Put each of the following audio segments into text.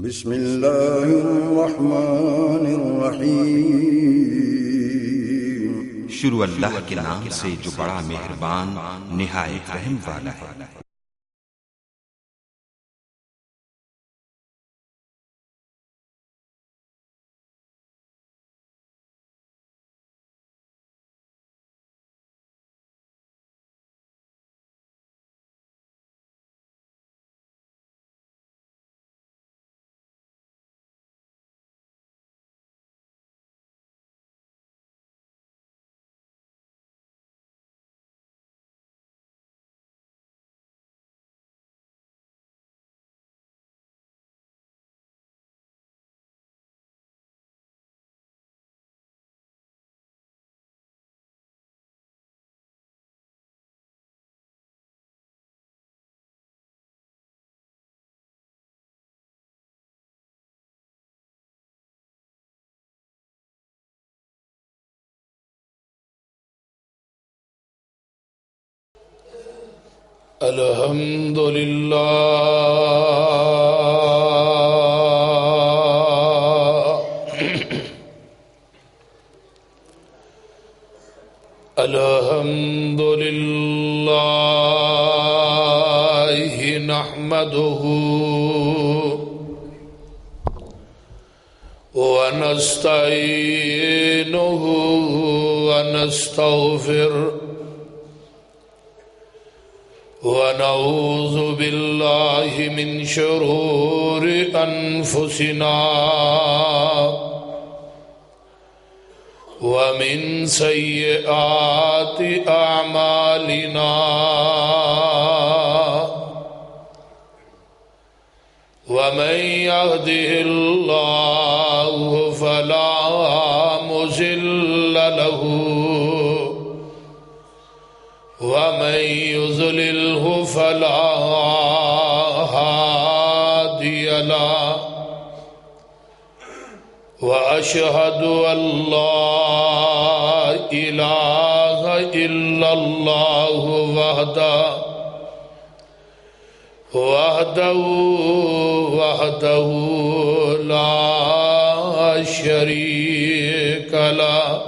بسم اللہ الرحمن الرحیم۔ شروع اللہ کے نام سے جو بڑا مہربان نہایت رحم والا ہے۔ الحمد للہ الحمد للہ نحمده ونستعینه ونستغفره ونعوذ باللہ من شرور انفسنا ومن سیئات اعمالنا ومن يهده الله فلا مضل له ومن يضلله فلا هادي له وأشهد أن لا إله إلا الله وحده لا شريك له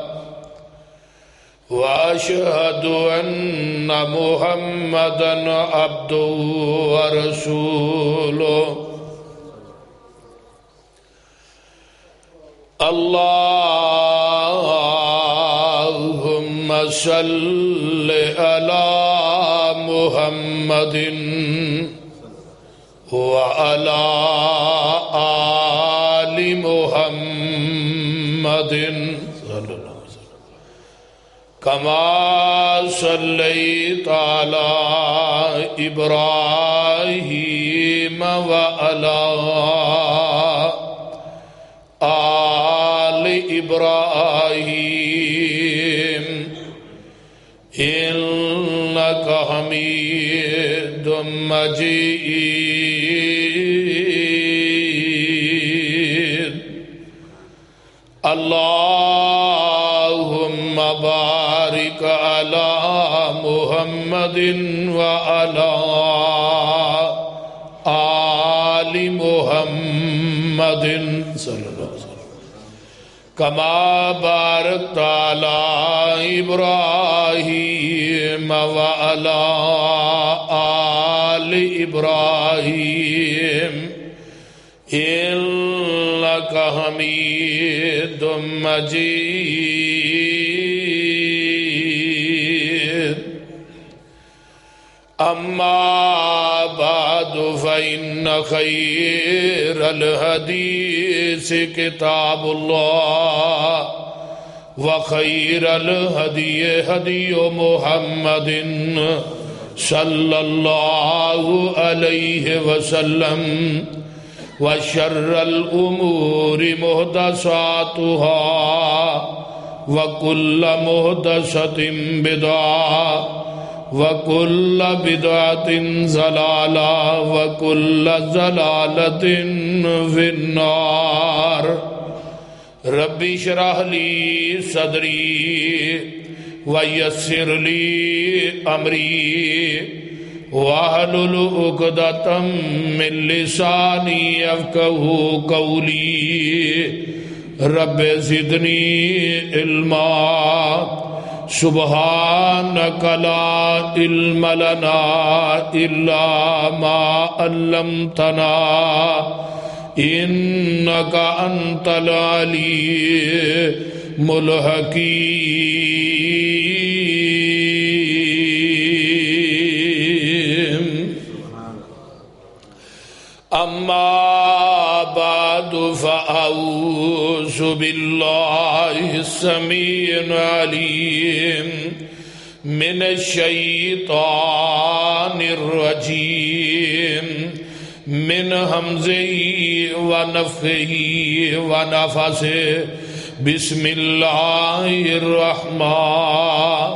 وأشهد أن محمدًا عبده ورسوله اللهم صل على محمد وعلى آل محمد كما صليت على إبراهيم وعلى آل إبراهيم إنك حميد مجيد اللهم بارك على محمد وعلى آل محمد صلی اللہ علیہ وسلم كما باركت على إبراهيم وعلى آل إبراهيم إنك حميد مجيد أما بعد فإن خير الحديث كتاب الله وخير الهدي هدي محمد صلى الله عليه وسلم وشر الأمور محدثاتها وكل محدثة بدعة وَكُلَّ بِدْعَةٍ ضَلَالَةٍ وَكُلَّ ضَلَالَةٍ فِي النَّارِ رَبِّ اشْرَحْ لِي صَدْرِي وَيَسِّرْ لِي أَمْرِي واحلل عقدۃ من لسانی یفقہوا قولی رب زدنی علما سبحانک لا علم لنا الا ما علمتنا انک انت العلیم الحکیم اما بعد فاعوذ باللہ السمیع العلیم من الشیطان الرجیم من حمزه ونفخه ونفثه بسم اللہ الرحمن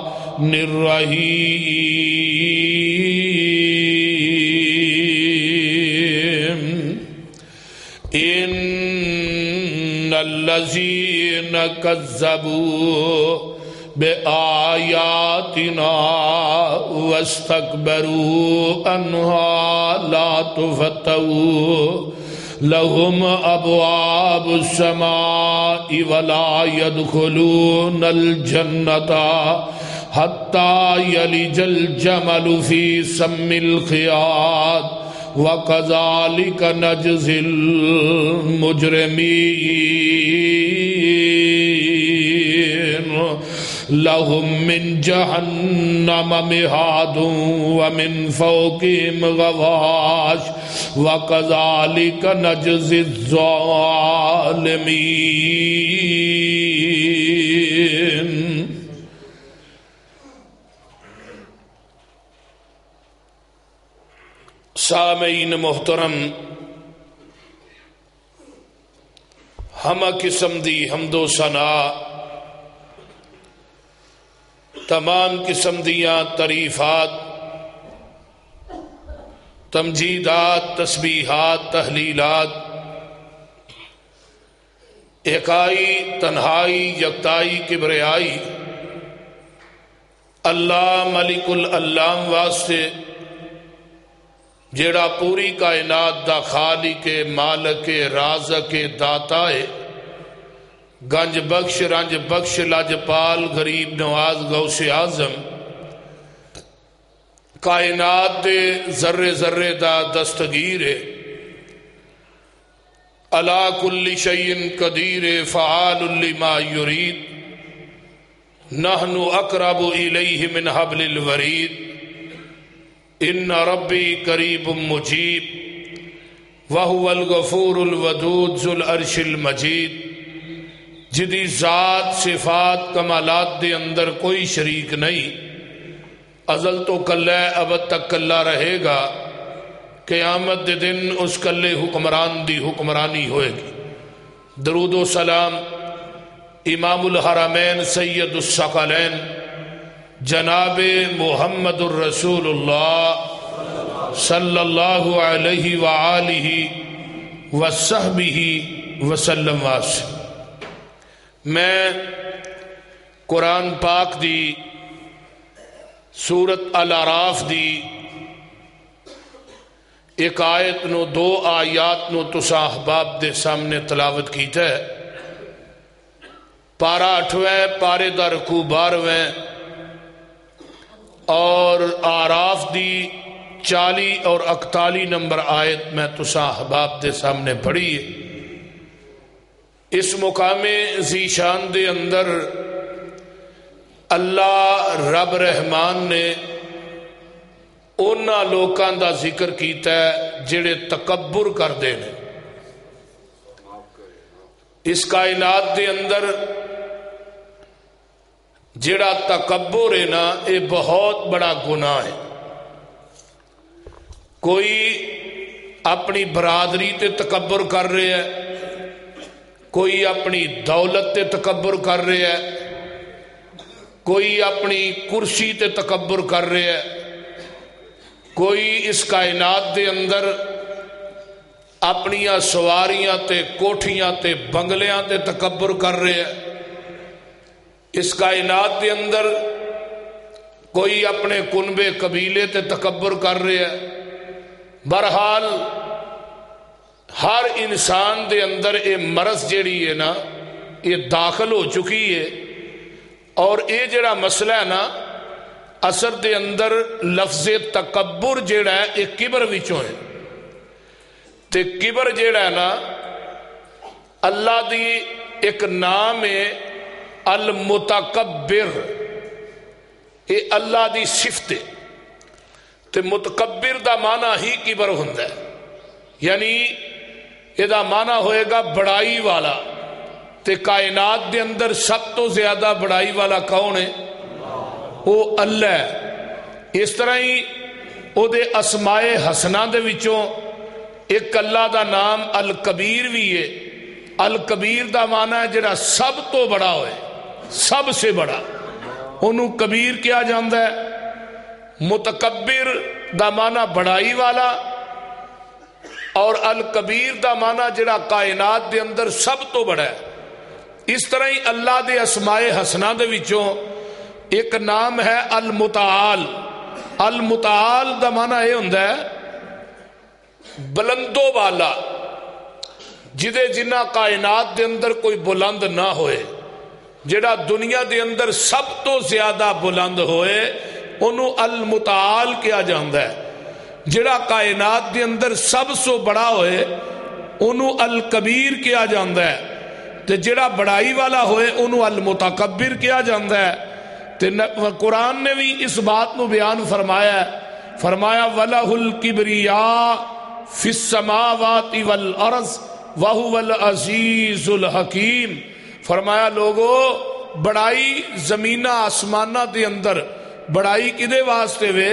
الرحیم ان الذین کذبوا بآیاتنا واستکبروا عنہا لا تفتح لهم ابواب السماء ولا يدخلون الجنة حتى يلج الجمل في سم الخياط وكذلك نجزي المجرمين لهم من جہنم مہاد ومن فوقهم غواش وكذلك نجزي الظالمين سامعین محترم، ہمہ قسم دی حمد و ثنا، تمام قسم دیاں تعریفات، تمجیدات، تسبیحات، تحلیلات ایکائی، تنہائی، یکتائی، کبریائی اللہ ملک العلام واسطے جیڑا پوری کائنات دا خالق، مالک، رازق، داتا ہے، گنج بخش، رنج بخش، لاجپال، غریب نواز، غوث اعظم، کائنات دے ذرے ذرے دا دستگیر ہے، علی کل شیء قدیر، فعال لما یرید، نحن اقرب الیہ من حبل الورید، ان ربی قریب مجیب وہو الغفور الودود ذو العرش المجید، جدی ذات، صفات، کمالات دے اندر کوئی شریک نہیں، ازل تو کلہ ابد تک کلہ رہے گا، قیامت دے دن اس کلے حکمران دی حکمرانی ہوئے گی۔ درود و سلام امام الحرمین سید الثقلین جناب محمد الرسول اللہ صلی اللہ علیہ وآلہ وصحبہ وسلم واسم۔ میں قرآن پاک دی سورت الاعراف دی ایک آیت نو، دو آیات نو تساں احباب دے سامنے تلاوت کیتا ہے۔ پارہ 8ویں پارے دا رکوع 12ویں اور آراف دی 40 اور 41 نمبر آیت میں تساں احباب دے سامنے پڑھی ہے۔ اس مقام ذیشان دے اندر اللہ رب رحمان نے اونا لوکاں دا ذکر کیتا ہے جڑے تکبر کر دے نے۔ اس کائنات دے اندر جڑا تکبر ہے نا، یہ بہت بڑا گناہ ہے۔ کوئی اپنی برادری تے تکبر کر رہے ہے، کوئی اپنی دولت تے تکبر کر رہے ہے، کوئی اپنی کرسی تے تکبر کر رہے ہے، کوئی اس کائنات دے اندر اپنیاں سواریاں تے کوٹھیاں تے بنگلیاں تے تکبر کر رہے ہیں۔ اس کائنات دے اندر کوئی اپنے کنبے قبیلے تے تکبر کر رہا ہے. بہرحال ہر انسان دے اندر یہ مرض جیڑی ہے نا یہ داخل ہو چکی ہے. اور یہ جڑا مسئلہ ہے نا اثر دے اندر لفظ تکبر جیڑا ہے یہ کبر وچوں ہے. تے کبر جیڑا ہے نا اللہ دی ایک نام ہے المتکبر. یہ اللہ دی صفت ہے. تے متکبر دا معنی ہی کبر ہوندا ہے. یعنی یہ دا معنی ہوئے گا بڑائی والا. تے کائنات دے اندر سب تو زیادہ بڑائی والا کون ہے؟ وہ اللہ ہے. اس طرح ہی او دے اسماء حسنہ دے وچوں ایک اللہ دا نام الکبیر بھی ہے. الکبیر دا معنی ہے جڑا سب تو بڑا ہوئے, سب سے بڑا, انہوں کبیر کیا جاندا ہے. متکبر دا معنی بڑائی والا اور الکبیر دا معنی جڑا کائنات دے اندر سب تو بڑا ہے. اس طرح ہی اللہ دے اسماء حسنہ دے وچوں ایک نام ہے المتعال. المتعال دا معنی یہ ہوندا ہے بلندو والا, جدے جنہ کائنات دے اندر کوئی بلند نہ ہوئے. جڑا دنیا دے اندر سب تو زیادہ بلند ہوئے انہوں المتعال کیا جاندا ہے. جڑا کائنات دے اندر سب سے بڑا ہوئے انہوں الکبیر کیا جاندا ہے. تے جڑا بڑائی والا ہوئے انہوں المتکبر کیا جاندا ہے. تے قرآن نے بھی اس بات نو بیان فرمایا ہے. فرمایا وَلَهُ الْكِبْرِيَاءُ فِي السَّمَاوَاتِ وَالْأَرْضِ وَهُوَ الْعَزِيزُ الْحَكِيمُ. فرمایا لوگو بڑائی زمینہ آسمانہ دے اندر بڑائی کدے واسطے وے؟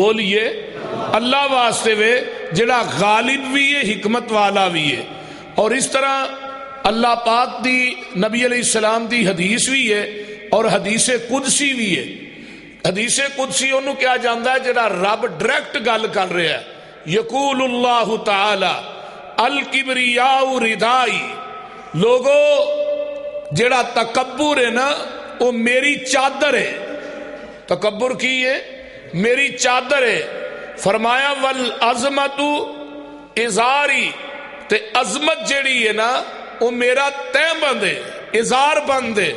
بولیے اللہ واسطے وے جڑا غالب بھی ہے حکمت والا بھی ہے. اور اس طرح اللہ پاک دی نبی علیہ السلام دی حدیث بھی ہے اور حدیث قدسی بھی ہے. حدیث قدسی انہوں کیا جاندا ہے جڑا رب ڈائریکٹ گل کر رہا ہے. یقول اللہ تعالی الکبریاء ردائی. لوگو جڑا تکبر ہے نا وہ میری چادر ہے. تکبر کی ہے؟ میری چادر ہے. فرمایا والعظمت ازاری. تے عظمت جڑی ہے نا وہ میرا تہ بند ہے, ازار بند ہے.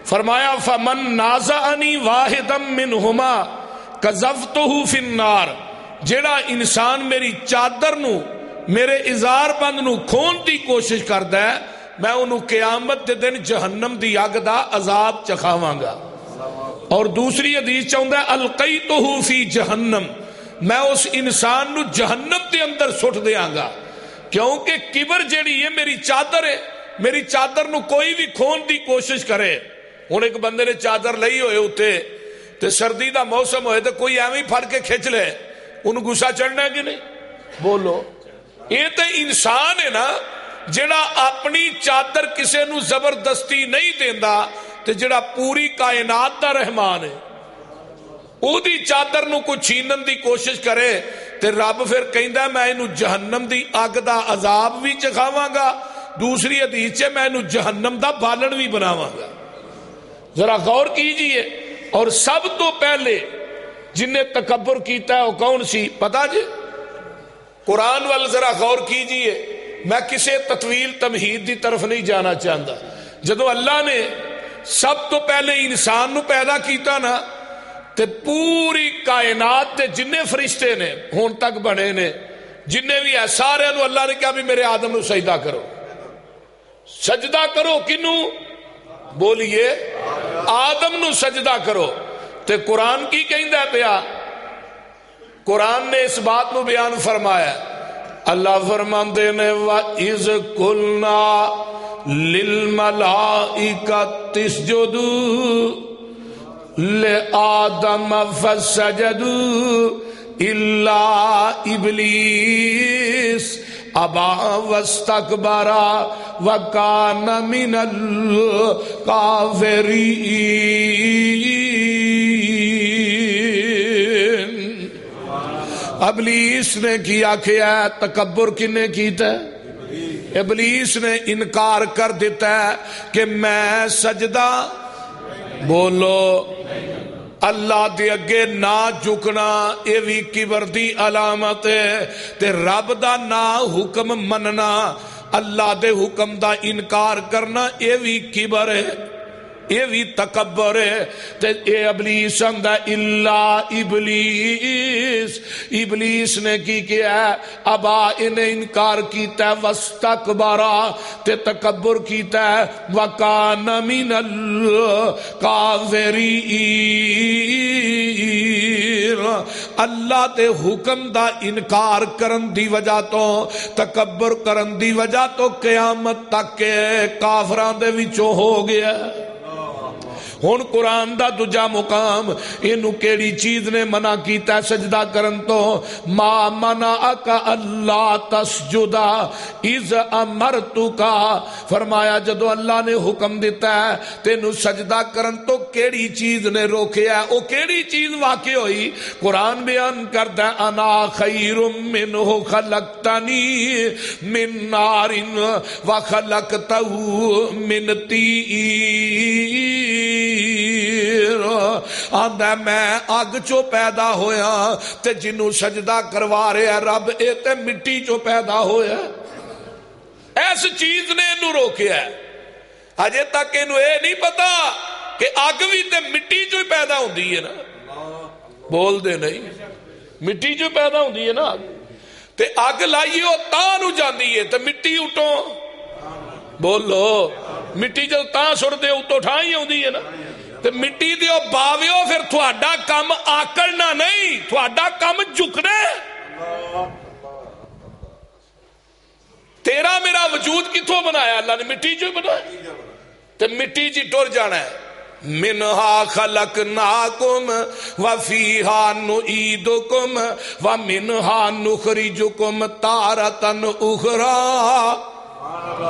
فرمایا فمن نازعنی واحدا منہما قذفتہ فی النار. جڑا انسان میری چادر نو میرے ازار بند نو کھون دی کوشش کردا ہے میں انہوں قیامت دے دن جہنم دی اگ دا عذاب چکھاواں گا. اور دوسری حدیث چاہتا ہے القیتہ فی جہنم. میں اس انسان نو جہنم دے اندر سٹ دیاں گا. کیونکہ کبر جیڑی ہے میری چادر ہے. میری چادر نو کوئی بھی کھون دی کوشش کرے. ہن ایک بندے نے چادر لئی ہوئے ہوتے تے سردی دا موسم ہوئے تے کوئی ایویں پھڑ کے کھچ لے, انہوں غصہ چڑھنا ہے کہ نہیں؟ بولو. یہ تے انسان ہے نا جڑا اپنی چادر کسے نو زبردستی نہیں دیندا تے جڑا پوری کائنات دا رحمان ہے او دی چادر نو کوئی چھینن دی کوشش کرے تے رب پھر کہندا میں اینو جہنم دی اگ دا عذاب بھی چکھاواں گا. دوسری حدیث چ میں اینو جہنم دا بالن بھی بناواں گا. ذرا غور کیجئے. اور سب تو پہلے جن نے تکبر کیتا ہے وہ کون سی پتا جی؟ قرآن وال ذرا غور کیجئے. میں کسی تطویل تمہید دی طرف نہیں جانا چاہتا. جدو اللہ نے سب تو پہلے انسان نو پیدا کیتا نا تے پوری کائنات تے جننے فرشتے نے ہون تک بنے نے جننے بھی ہے سارے نو اللہ نے کہا بھی میرے آدم نو سجدہ کرو. سجدہ کرو کنو؟ بولیے آدم نو سجدہ کرو. تے قرآن کی کہندا پیا؟ قرآن نے اس بات نو بیان فرمایا. اللہ فرماندے نے وَإِذْ قُلْنَا لِلْمَلَائِكَةِ اسْجُدُوا لِآدَمَ فَسَجَدُوا إِلَّا إِبْلِيسَ أَبَى وَاسْتَكْبَرَ وَكَانَ مِنَ الْكَافِرِينَ. ابلیس نے کیا تکبر کنے کیتا ہے؟ ابلیس نے انکار کر دیتا ہے کہ میں سجدہ بولو اللہ دے اگے نہ جھکنا یہ بھی کبر دی علامت ہے، تے رب دا نہ حکم مننا، اللہ دے حکم دا انکار کرنا یہ بھی کبر ہے، یہ بھی تکبر ہے۔ تے اے ابلیس آندا الا ابلیس، ابلیس نے کی کیا ہے؟ ابا انہیں انکار کیتا ہے، واستکبرا تے تکبر کیتا ہے، وکان من الکافرین، اللہ دے حکم دا انکار کرن دی وجہ تو، تکبر کرن دی وجہ تو قیامت تک کے کافراں دے وچوں ہو گیا۔ ہن قرآن دا دوجا مقام، اینو کیڑی چیز نے منع کیتا ہے سجدہ کرن تو؟ ما منعک اللہ تسجدا اذ امرتک، فرمایا جدو اللہ نے حکم دیتا ہے تینو سجدہ کرن تو کیڑی چیز نے روکیا ہے؟ او کیڑی چیز واقع ہوئی؟ قرآن بیان کرتا ہے انا خیر منہ خلقتنی من نار وخلقتہ من طین، آندا میں اگ چو پیدا ہویا تے جنوں سجدہ کروا رہے رب اے تے مٹی چو پیدا ہویا۔ ایس چیز نے انہوں روکیا ہے، اجے تک انہوں اے نہیں پتا کہ اگ بھی تے مٹی چو پیدا ہوندی ہے نا، بول دے نہیں، مٹی چو پیدا ہوندی ہے نا، تے اگ لائیو تاں نو جاندی ہے تے مٹی اٹھوں، بولو مٹی جو تاں سر دے اتو ٹھائی ہوندی ہے نا، تے مٹی دیو باویو، پھر تھوڑا کم آکڑنا نہیں، تھوڑا کم جھکنا ہے۔ تیرا میرا وجود کتھوں بنایا؟ اللہ نے مٹی جو بنایا، تے مٹی جی ٹر جانا ہے۔ منہا خلقناکم وفیہا نعیدکم ومنہا نخرجکم تارۃ اخری۔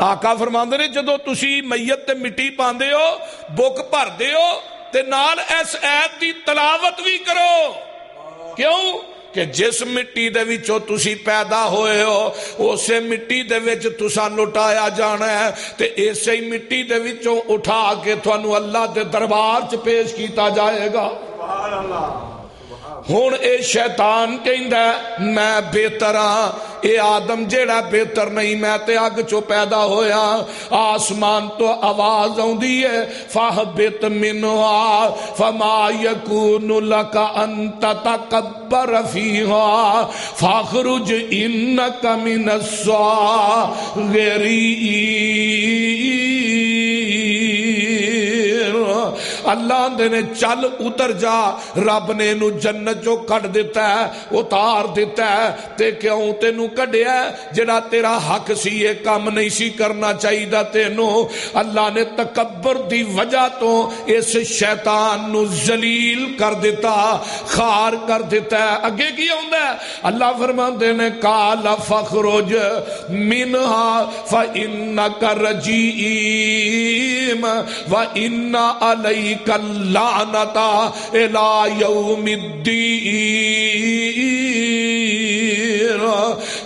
آقا فرماندے نے جدو تسی میت تے مٹی پاندے ہو، بک بھر دے ہو، تے نال اس ایت دی تلاوت بھی کرو۔ کیوں کہ جس مٹی دے وچوں تسی پیدا ہوئے ہو اسے مٹی دے وچ تساں لٹایا جانا ہے، تے اسی مٹی دے وچوں اٹھا کے تھانوں اللہ دے دربار چ پیش کیتا جائے گا۔ سبحان اللہ۔ ہن اے شیطان کہندا ہے میں بہتر ہاں، اے آدم جیڑا بہتر نہیں، میں تے اگ چو پیدا ہویا۔ آسمان تو آواز آوندی ہے فاہبط منہا فما یکون لک ان تتکبر فیہا فاخرج انک من الصاغرین۔ اللہ دے نے چل اتر جا، رب نے نو جنت جو کٹ دیتا ہے، اتار دیتا ہے، تے کیوں تینو کڈیا جڑا تیرا حق سی یہ کام نہیں سی کرنا چاہیے تینو۔ اللہ نے تکبر دی وجہ تو اس شیطان نو ذلیل کر دیتا، خار کر دیتا ہے۔ اگے کی ہوندا ہے؟ اللہ فرماندے نے قال فخرج منہا فانک رجیم وان علیک اللعنۃ الی یوم الدین۔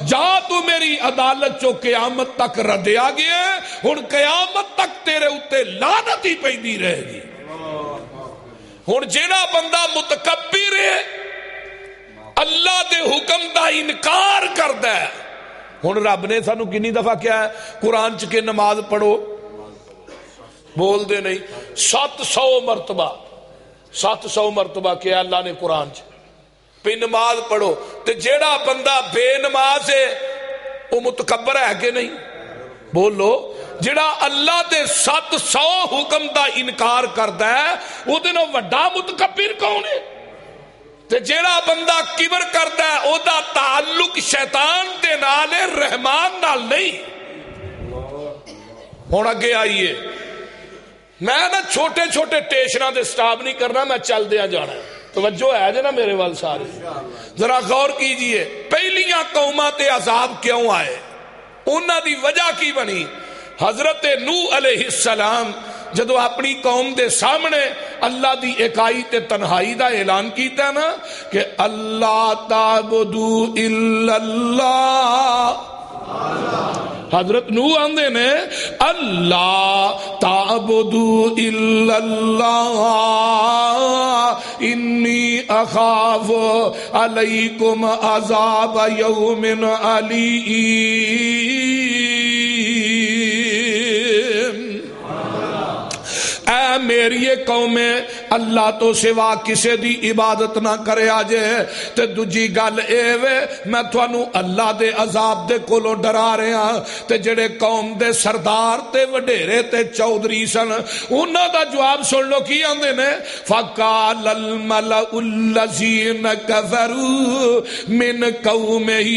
جا تو میری عدالت چو قیامت تک ردیا گیا، ہن قیامت تک تیرے اتے لعنت ہی پیندی رہے گی۔ ہن جیڑا بندہ متکبر ہے، اللہ دے حکم دا انکار کردا ہے، ہن رب نے سانو کنی دفعہ کیا ہے قرآن چ کہ نماز پڑھو؟ بول دے نہیں، 700 مرتبہ، 700 مرتبہ کیا اللہ نے قرآن چ پہ نماز پڑھو۔ تے جیڑا بندہ بے نماز ہے وہ متکبر ہے کہ نہیں؟ بولو جیڑا اللہ دے 700 حکم دا انکار کردا ہے وہ دے نوں وڈا متکبر کون ہے؟ تے جیڑا بندہ کبر کردا ہے او دا تعلق شیطان دے نال ہے، رحمان نال نہیں۔ ہن اگے آئیے، میں نا چھوٹے چھوٹے ٹیشناں دے سٹاپ نہیں کرنا، میں چل دیا جانا ہے۔ توجہ ہے جے نا میرے وال سارے، ذرا غور کیجئے۔ پہلیاں قوماں تے عذاب کیوں آئے؟ انہاں دی وجہ کی بنی؟ حضرت نوح علیہ السلام جدو اپنی قوم دے سامنے اللہ دی اکائی تے تنہائی دا اعلان کیتا نا کہ اللہ تعبدو الا اللہ، حضرت نوح آندے نے اللہ تعبدو الا اللہ انی اخاف علیکم عذاب یوم علیم۔ اے میری قوم، اللہ تو سوا کسے دی عبادت نہ کرے آجے۔ تے دوجی گل اے وے میں تھانو اللہ دے عذاب دے کولو ڈرا رہا ہاں۔ تے جڑے قوم دے سردار تے وڈیرے تے چودھری سن انہاں دا جواب سن لو کی آندے نے، فقال الملأ الذین کفروا من قومہ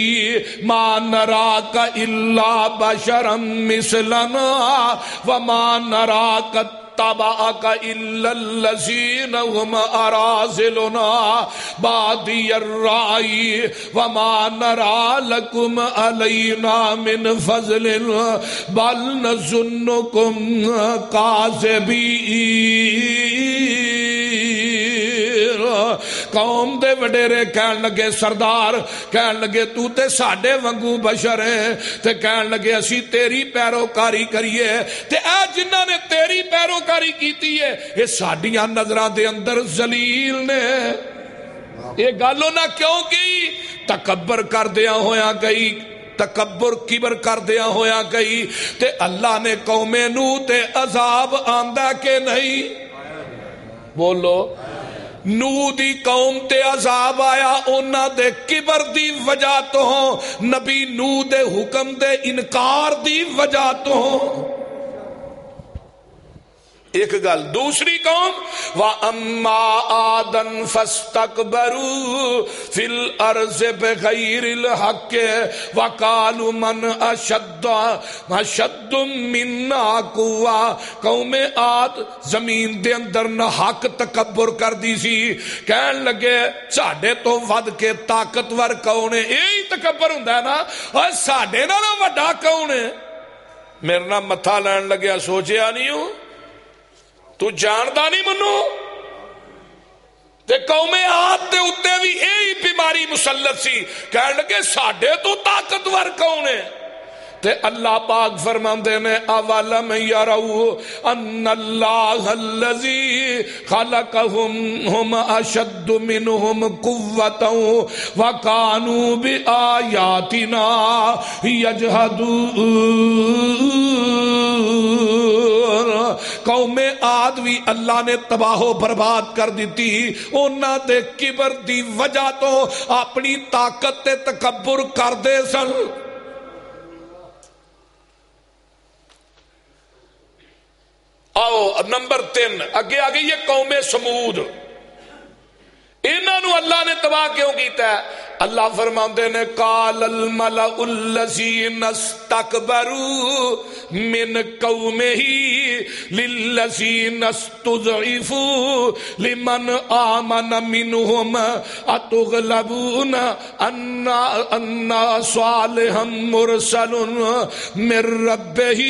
ما نراک الا بشرا مثلنا وما نراک تبعك إلا الذين هم أراذلنا بادي الرأي وما نرى لكم علينا من فضل بل نظنكم كاذبين۔ قوم دے وڈیرے کہن لگے، سردار کہن لگے تو تے ساڈے وانگو بشر ہے، تے کہن لگے اسی تیری پیروکاری کریے، تے اے جنہاں نے تیری پیروکاری کیتی ہے یہ ساڈیاں نظراں دے اندر ذلیل نے۔ یہ گل انہاں کیوں کی؟ تکبر کردیاں ہویا گئی، تکبر کبر کردیاں ہویا گئی۔ تے اللہ نے قوم نوح تے عذاب آندا کہ نہیں؟ بولو، نوح دی قوم تے عذاب آیا انہاں دے کبر دی وجہ تو ہوں، نبی نوح دے حکم دے انکار دی وجہ تو ہوں۔ ایک گل۔ دوسری قوم وَأَمَّا عَادًا فَاسْتَكْبَرُوا فِي الْأَرْضِ بِغَيْرِ الْحَقِّ وَقَالُوا مَنْ أَشَدُّ مِنَّا قُوَّةً۔ قوم عاد زمین دے اندر نہ حق تکبر کر دی سی، کہن لگے ساڈے تو ود کے طاقتور کون ہے؟ یہی تکبر ہوندا ہے نا، اور ساڈے نال وڈا کون ہے؟ میرے نال متھا لین لگیا، سوچیا نہیں ہوں تو جاندا نہیں منو؟ تے قوم عاد دے اُتے بھی یہی بیماری مسلط سی، کہنے لگے ساڈے تو طاقتور کون ہے؟ تے اللہ پاک فرماندے نے اولم یروا ان اللہ الذی خلقہم ہم اشد منہم قوۃ وکانوا بآیاتنا یجحدون۔ قوم عاد بھی اللہ نے تباہ و برباد کر دیتی، انہاں دے کبر دی وجہ تو اپنی طاقت تے تکبر کر دے سن۔ آؤ نمبر 3 اگے آگے، یہ قوم سمود، انہوں اللہ نے تباہ کیوں کیتا ہے؟ اللہ فرماندے نے قال الملأ الذین استکبروا من قومہ للذین استضعفوا لمن آمن منہم اتغلبون ان صالحا مرسل من ربہ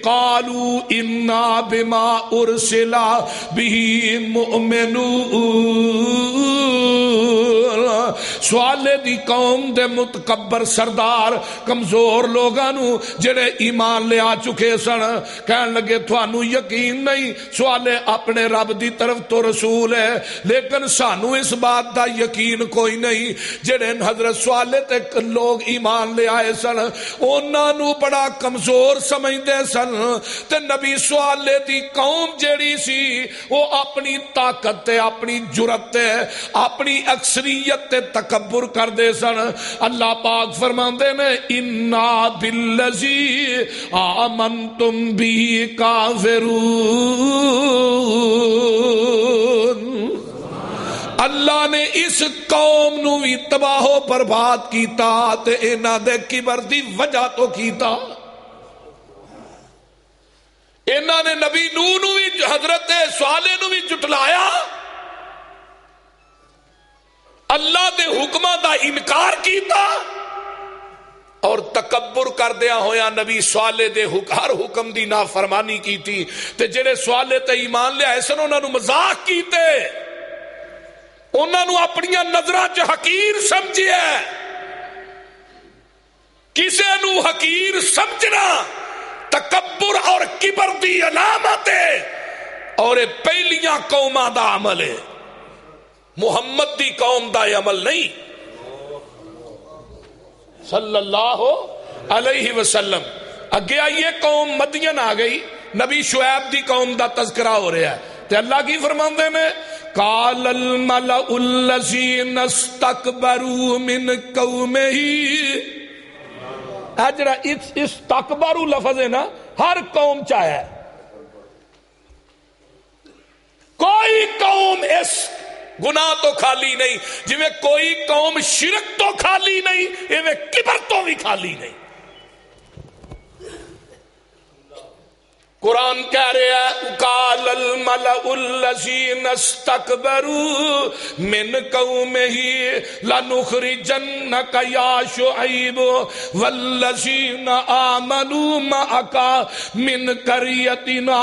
قالوا انا بما ارسل بہ مؤمنون۔ سوالے دی قوم دے متکبر سردار کمزور لوگانو جڑے ایمان لے آ چکے سن کہن لگے تھانو یقین نہیں، سوالے اپنے رب دی طرف تو رسول ہے لیکن سانو اس بات دا یقین کوئی نہیں۔ جڑے حضرت سوالے تے لوگ ایمان لے آئے سن انہاں نو بڑا کمزور سمجھدے سن، تے نبی سوالے دی قوم جیڑی سی وہ اپنی طاقت تے اپنی جرت تے اپنی اکثریت تے تکبر کر دے سن۔ اللہ پاک فرماندے نے انا بالذی آمنتم بی کافرون۔ اللہ نے اس قوم نو بھی تباہ و برباد کیتا تے انہاں دے کبر دی وجہ تو کیتا۔ انہاں نے نبی نوح نو بھی حضرت صالح نو بھی جٹلایا، اللہ دے حکمہ دا انکار کیتا اور تکبر کردیا ہویا نبی صالح دے ہر حکم دی نافرمانی کیتی۔ تے جڑے صالح تے ایمان لے آئے سن انہاں نو مذاق کیتے، انہاں نو اپنیاں نظراں چ حقیر سمجھیا۔ کسے نو حقیر سمجھنا تکبر اور کبر دی علامت ہے اور پہلیاں قوماں دا عمل ہے۔ محمد دی قوم دا عمل نہیں صلی اللہ علیہ وسلم. اگے آئیے قوم مدین آ گئی, نبی شعیب دی قوم دا تذکرہ ہو رہا ہے تے اللہ کی فرماندے نے قال الملأ الذین استکبروا من قومہ. اجڑا استکبروا لفظ ہے نا ہر قوم چاہے, کوئی قوم اس گناہ تو خالی نہیں جویں کوئی قوم شرک تو خالی نہیں ایویں کبر تو بھی خالی نہیں. قرآن کہہ رہا ہے قال الملأ الذین استکبروا من قومہ لنخرجنک یا شعیب والذین آمنوا معک من قریتنا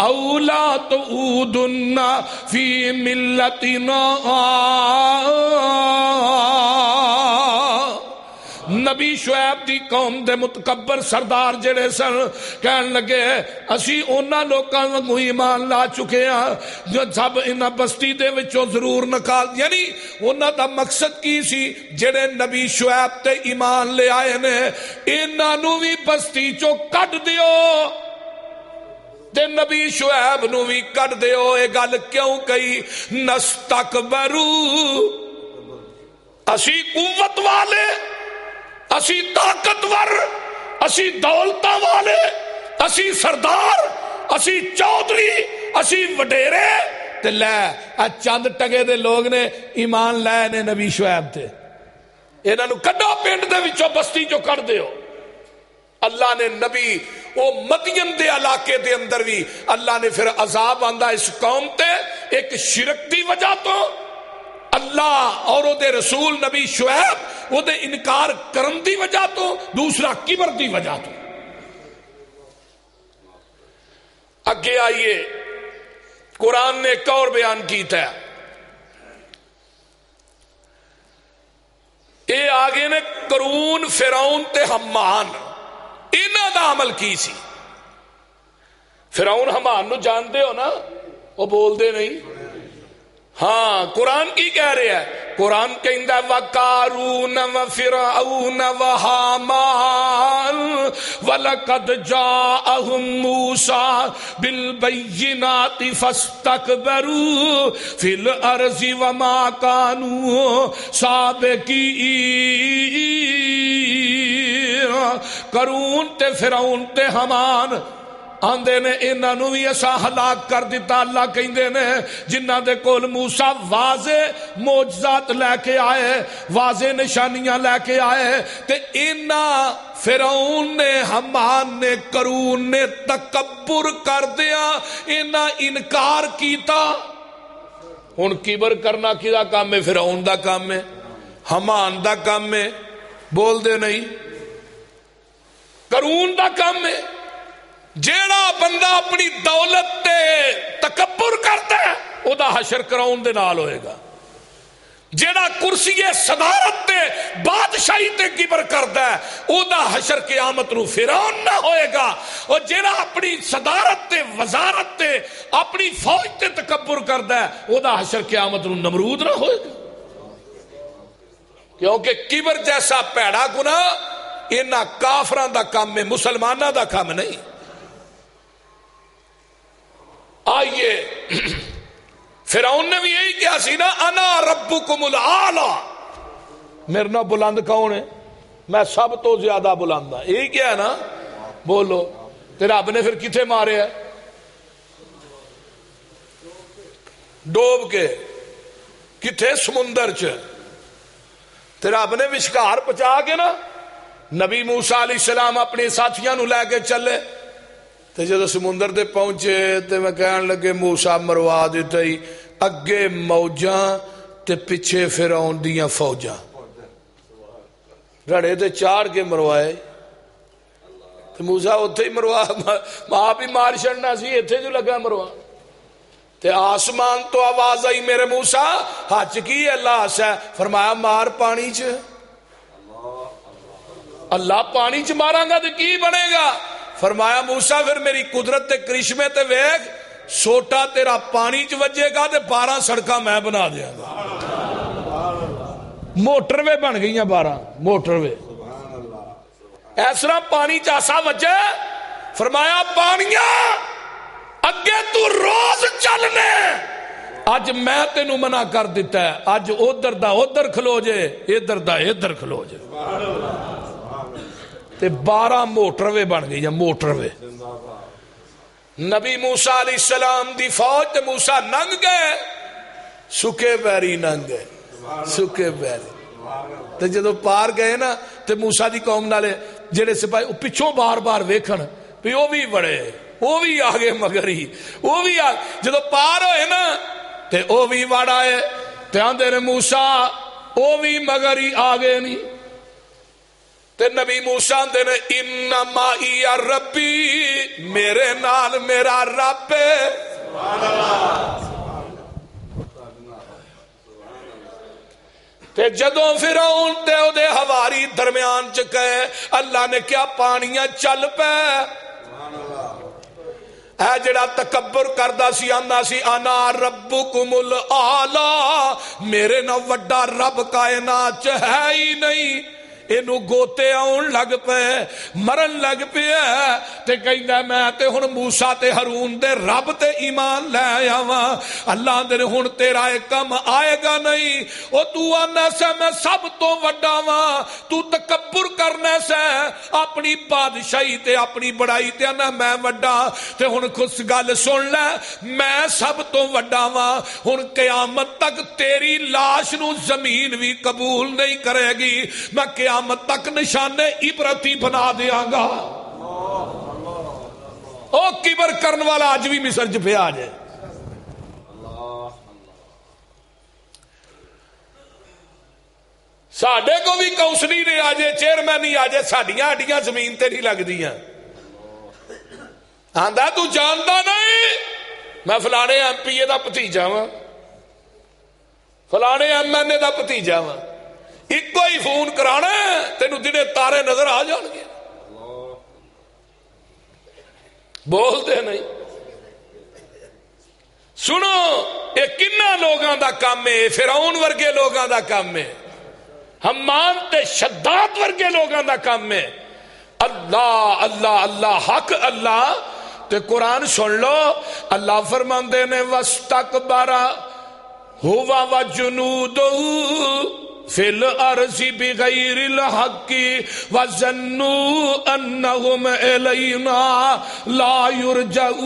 او لا تعودن فی ملتنا. نبی شعیب دی قوم دے متکبر سردار جڑے سن کہن لگے اسی انہاں لوکاں وانگوں ایمان لا چکے ہیں جو سب انہاں بستی دے وچوں ضرور نکال, یعنی انہاں دا مقصد کی سی جڑے نبی شعیب تے ایمان لے آئے نے انہاں نو بھی بستی چوں کڈ دیو تے نبی شعیب نو بھی کڈ دیو. اے گل کیوں کہی؟ نستکبرو, اسی قوت والے, اسی طاقتور, اسی دولتاں والے, اسی سردار, اسی چودھری, اسی وڈیرے تے لے چند ٹگے دے لوگ نے ایمان لائے نے نبی شعیب تے, انہاں نو کڈو پنڈ دے وچوں بستی چوں کڈ دیو. اللہ نے نبی وہ مدین دے علاقے دے اندر بھی اللہ نے پھر عذاب آندا اس قوم تے, ایک شرک دی وجہ تو اللہ اور او دے رسول نبی شعیب وہ دے انکار کرن دی وجہ تو, دوسرا کبر دی وجہ تو. اگے آئیے قرآن نے ایک اور بیان کیتا ہے, اے آگے نے قرون فرعون تے حمان انہاں دا عمل کی سی. فرعون حمان نو جان دے ہو نا, وہ بول دے نہیں. ہاں قرآن کی کہہ رہے ہیں, قرآن کہندا وقارون وفرعون وحامان ولقد جاءهم موسى بالبينات فاستكبروا في الارض وما كانوا سابقين. قارون تے فرعون تے حامان آندے نے انہاں نو بھی ایسا ہلاک کر دیتا. اللہ کہندے نے جنہاں دے کول موسیٰ واضح معجزات لے کے آئے, واضح نشانیاں لے کے آئے, تے انہاں فرعون نے, حمان نے, قارون نے تکبر کر دیا, انہاں انکار کیتا. ہن کبر کرنا کدا کام ہے؟ فرعون دا کام ہے, حمان دا کام ہے, بول دے نہیں. قارون دا کام ہے. جیڑا بندہ اپنی دولت تے تکبر کرتا ہے او دا حشر قارون دے نال ہوئے گا. جیڑا کرسی صدارت تے بادشاہی تے کبر کرتا ہے او دا حشر قیامت نو فرعون نہ ہوئے گا. اور جیڑا اپنی صدارت تے وزارت تے اپنی فوج تے تکبر کرتا ہے او دا حشر قیامت نو نمرود نہ ہوئے گا. کیونکہ کبر جیسا پیڑا گناہ انہاں کافراں دا کام ہے, مسلماناں دا کام نہیں. آئیے فرعون نے بھی یہی کیا سی نا, انا ربکم الاعلی, میرے نا بلند کون ہے؟ میں سب تو زیادہ بلند ہوں. یہی کیا ہے نا, بولو. تے رب نے پھر کتھے مارے ہے؟ ڈوب کے. کتھے؟ سمندر چ. تے رب نے وشکار پہنچا کے نا نبی موسیٰ علیہ السلام اپنے ساتھیاں نو لے کے چلے. تے جدو سمندر دے پہنچے تے میں کہن لگے موسیٰ مروا دیتا ہی, اگے موجاں تے پیچھے فرعون دیاں فوجاں, رڑے تے چاڑ کے مروائے. تے موسیٰ اتھے ہی مروا, آپ ہی مار چھڑنا سی, اتھے جو لگا مروا. تے آسمان تو آواز آئی میرے موسیٰ حج کی اللہ سے, فرمایا مار پانی چ. اللہ پانی چ ماراں گا تے کی بنے گا؟ فرمایا موسیٰ پھر میری قدرت تے کرشمے تے ویکھ, سوٹا تیرا پانی چ وجے گا تے 12 سڑکاں میں بنا دیاں گا. موٹر وے بن گئی 12 موٹر وے اس طرح پانی چاسا وجہ فرمایا پانیاں اگے تو روز چلنے اج میں تینوں منع کر دیتا ہے اج ادھر دا ادھر کھلو جے ادھر دا ادھر کھلو جے تے 12 موٹر وے بن گئی موٹر وے نبی موسیٰ علیہ السلام دی فوج تے موسیٰ ننگ گئے سکے پیری ننگ گئے سکے پیری تے جدو پار گئے نا تے موسیٰ دی قوم نالے جڑے سپاہی پچھوں بار بار ویکھن بھی وہ بھی بڑے وہ بھی آگے مگری وہ بھی جدو پار ہوئے نا تے او بھی وڑ آئے تے آندے نے موسیٰ او بھی مگری آگے نہیں تے نبی موسیٰ آندے نے انما یا ربی میرے نال میرا رب تے جدوں فرعون تے او دے ہواری درمیان چکے اللہ نے کیا پانیاں چل پے اے جڑا تکبر کردا سی آندا سی انا ربکم الاعلی میرے نا وڈا رب کائنات چ ہے ہی نہیں اینو گوتے آن لگ پے مرن لگ پے تے کہندا میں تے ہن موسیٰ تے ہارون دے رب تے ایمان لے آواں اللہ دے ہن تیرا اے کم آئے گا نہیں او تو آنا سے میں سب تو وڈا واں تو تکبر کرنے سے اپنی بادشاہی تے اپنی بڑائی تے آنا میں وڈا تے ہن کچھ گل سن لے میں سب تو وڈا واں ہن قیامت تک تیری لاش نو زمین بھی قبول نہیں کرے گی میں قیامت تک نشانے عبرتی بنا دیا گا او کبر کرن والا آج بھی مصر چ پہ آ جائے ساڈے کو بھی کونسلی نہیں آ جائے چیئرمین نہیں آ جائے ساڈیاں ہڈیاں زمین تے نہیں لگ دیاں آندا تو جانتا نہیں میں فلانے ایم پی اے دا بھتیجا ہاں فلانے ایم این اے دا بھتیجا ہاں ایک کوئی فون کرانا تینوں دنے تارے نظر آ جان گے بولتے نہیں سنو یہ کنا لوگاں دا کام ہے فرعون ورگے لوگاں دا کام ہے حمام تے شداد ورگے لوگاں دا کام ہے اللہ اللہ اللہ حق اللہ تے قرآن سن لو اللہ فرماندے نے وَاسْتَكْبَرَ هُوَ وَجُنُودُهُ فی الارض بغیر الحق وظنوا انہم الینا لا یرجعون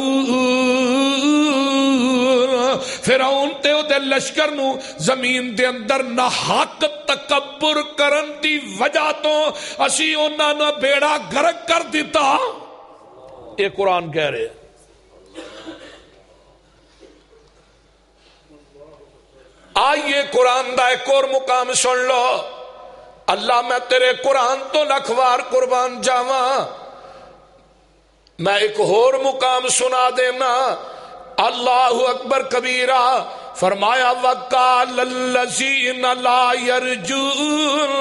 فرعون تے او دے لشکر نو زمین دے اندر نہ حق تکبر کرن دی وجہ تو اسی انہاں نو بیڑا غرق کر دیتا یہ قرآن کہہ رہے ہیں آئیے قرآن دا ایک اور مقام سن لو اللہ میں تیرے قرآن تو لکھوار قربان جاواں میں ایک اور مقام سنا دینا اللہ اکبر کبیرہ فرمایا وَقَالَ الَّذِينَ لَا يَرْجُونَ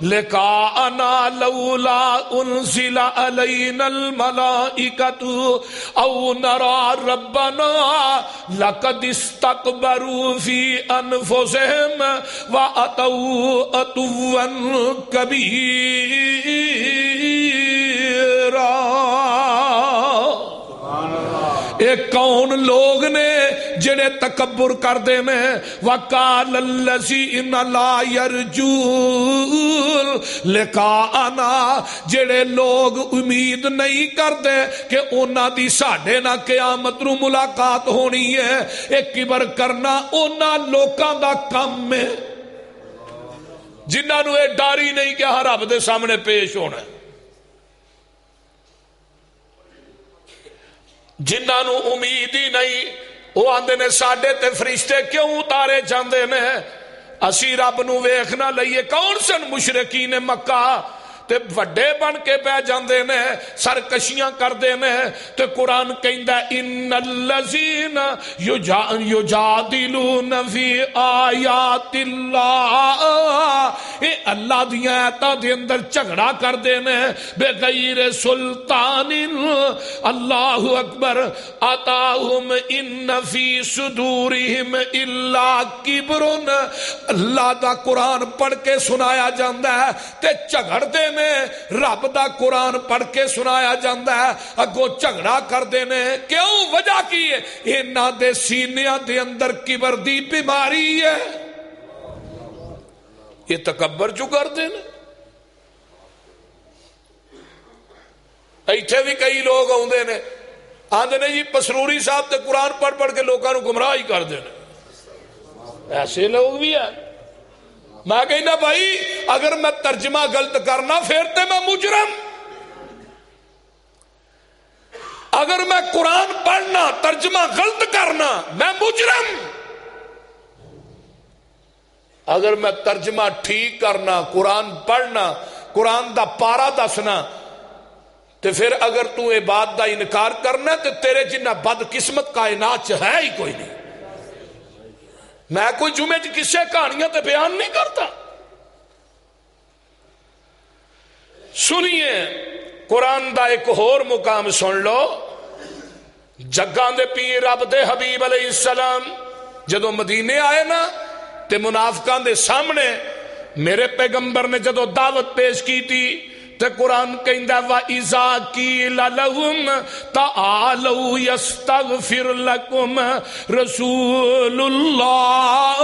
لِقَاءَنَا لَوْلَا أُنزِلَ عَلَيْنَا الْمَلَائِكَةُ أَوْ نَرَى رَبَّنَا لَقَدِ اسْتَكْبَرُوا فِي أَنفُسِهِمْ وَأَتَوْا عُتُوًّا كَبِيرًا ایک کون لوگ نے جنہیں تکبر کر دینے وَقَالَ الَّذِينَ لَا يَرْجُونَ لِقَاءَنَا جڑے لوگ امید نہیں کرتے کہ انہاں دی ساڈے نہ قیامت نو ملاقات ہونی ہے ایک کبر کرنا انہاں لوکاں دا کم ہے جنہاں نو اے ڈاری نہیں کہ ہر رب دے سامنے پیش ہونا ہے جنہاں نو امید ہی نہیں وہ آندے نے ساڈے تے فرشتے کیوں اتارے جاندے نے اسی رب نو ویکھ نہ لئیے کون سن مشرکین مکہ تے وڈے بن کے پہ جاندے نے سرکشیاں کردے نے تے قرآن کہندا ان الذین یجادلون فی آیات اللہ اے اللہ دی آیاتاں دے اندر جھگڑا کردے نے بغیر سلطان اللہ اکبر آتاہم ان فی صدورہم الا کبر اللہ دا قرآن پڑھ کے سنایا جاندہ ہے تے جھگڑ دے نے رب دا قرآن پڑھ کے سنایا جاندہ ہے اگو جھگڑا کر دے نے کیوں وجہ کی ہے انہاں دے سینیاں دے اندر کبر دی بیماری ہے یہ تکبر جو کر دے نے ایتھے بھی کئی لوگ آندے نے آندے نے جی پسروری صاحب تے قرآن پڑھ پڑھ کے لوگاں نو گمراہ ہی کر دے نے ایسے لوگ بھی ہیں میں کہنا بھائی اگر میں ترجمہ غلط کرنا پھر تے میں مجرم اگر میں قرآن پڑھنا ترجمہ غلط کرنا میں مجرم اگر میں ترجمہ ٹھیک کرنا قرآن پڑھنا قرآن دا پارا دسنا تو پھر اگر تو اے بات دا انکار کرنا تو تیرے جنہ بد قسمت کائنات ہے ہی کوئی نہیں میں کوئی جمعے کی قصے کہانیاں تے بیان نہیں کرتا سنیے قرآن دا ایک اور مقام سن لو جگان دے پیر رب دے حبیب علیہ السلام جدو مدینے آئے نا تے منافقان دے سامنے میرے پیغمبر نے جدو دعوت پیش کی تھی تے قرآن کہندا وَإِذَا قِيلَ لَهُمْ تَعَالَوْا يَسْتَغْفِرْ لَكُمْ رَسُولُ اللَّهِ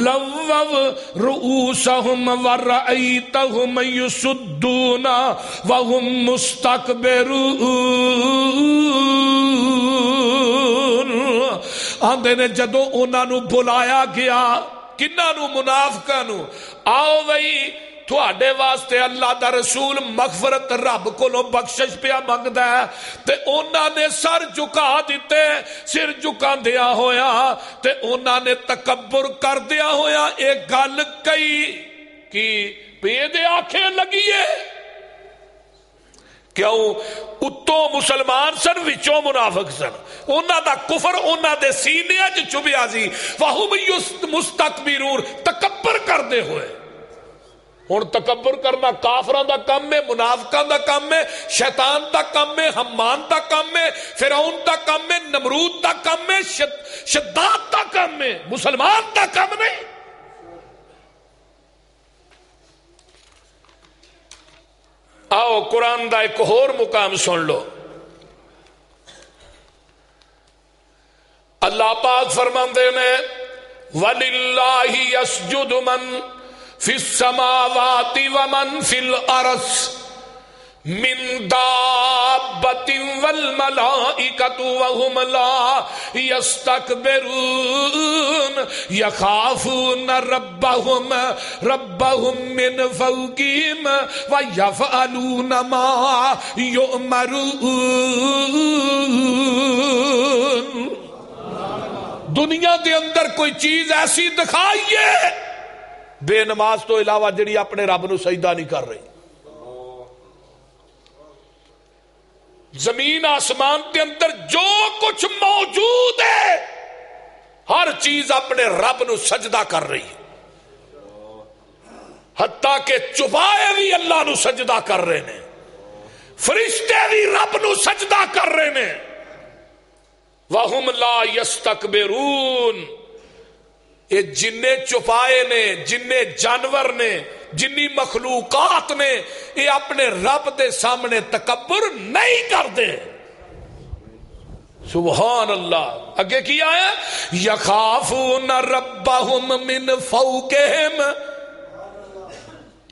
لَوَّوْا رُؤُوسَهُمْ وَرَأَيْتَهُمْ يَصُدُّونَ وَهُمْ مُسْتَكْبِرُونَ آندے نے جدو انہاں نو بلایا گیا کنہاں نو منافقاں نو آؤ بھئی تھوڑے واسطے اللہ دا رسول مغفرت رب کو بخشش پیا منگدا ہے تے انہاں نے سر جھکا دیتے سر جھکا دیا ہویا تے انہاں نے تکبر کر دیا ہویا ایک گل کئی کہ پے دے آنکھیں لگیے کیوں اتوں مسلمان سن وچوں منافق سن انہاں دا کفر انہاں دے سینے وچ چبھیا سی وہم مستکبرون تکبر کردے ہوئے ہن تکبر کرنا کافراں دا کم ہے منافقاں دا کم ہے شیطان دا کم ہے حمان دا کم ہے فرعون دا کم ہے نمرود دا کم ہے شداد دا کم ہے مسلمان دا کم نہیں آؤ قرآن دا ایک اور مقام سن لو اللہ پاک فرماندے نے وَلِلَّهِ يَسْجُدُ مَن فِي السَّمَاوَاتِ وَمَن فِي الْأَرْضِ مِن دَابَّةٍ وَالْمَلَائِكَةُ وَهُمْ لَا يَسْتَكْبِرُونَ يَخَافُونَ رَبَّهُمْ مِنْ فَوْقِهِمْ وَيَفْعَلُونَ مَا يُؤْمَرُونَ دنیا دے اندر کوئی چیز ایسی دکھائیے بے نماز تو علاوہ جڑی اپنے رب نو سجدہ نہیں کر رہی زمین آسمان کے اندر جو کچھ موجود ہے ہر چیز اپنے رب نو سجدہ کر رہی ہے حتیٰ کہ چوپائے بھی اللہ نو سجدہ کر رہے ہیں فرشتے بھی رب نو سجدہ کر رہے ہیں وَهُمْ لَا يَسْتَكْبِرُونَ یہ جننے چپائے نے جننے جانور نے جنی مخلوقات نے یہ اپنے رب دے سامنے تکبر نہیں کرتے سبحان اللہ اگے کیا ہے یخافون ربہم من فوقہم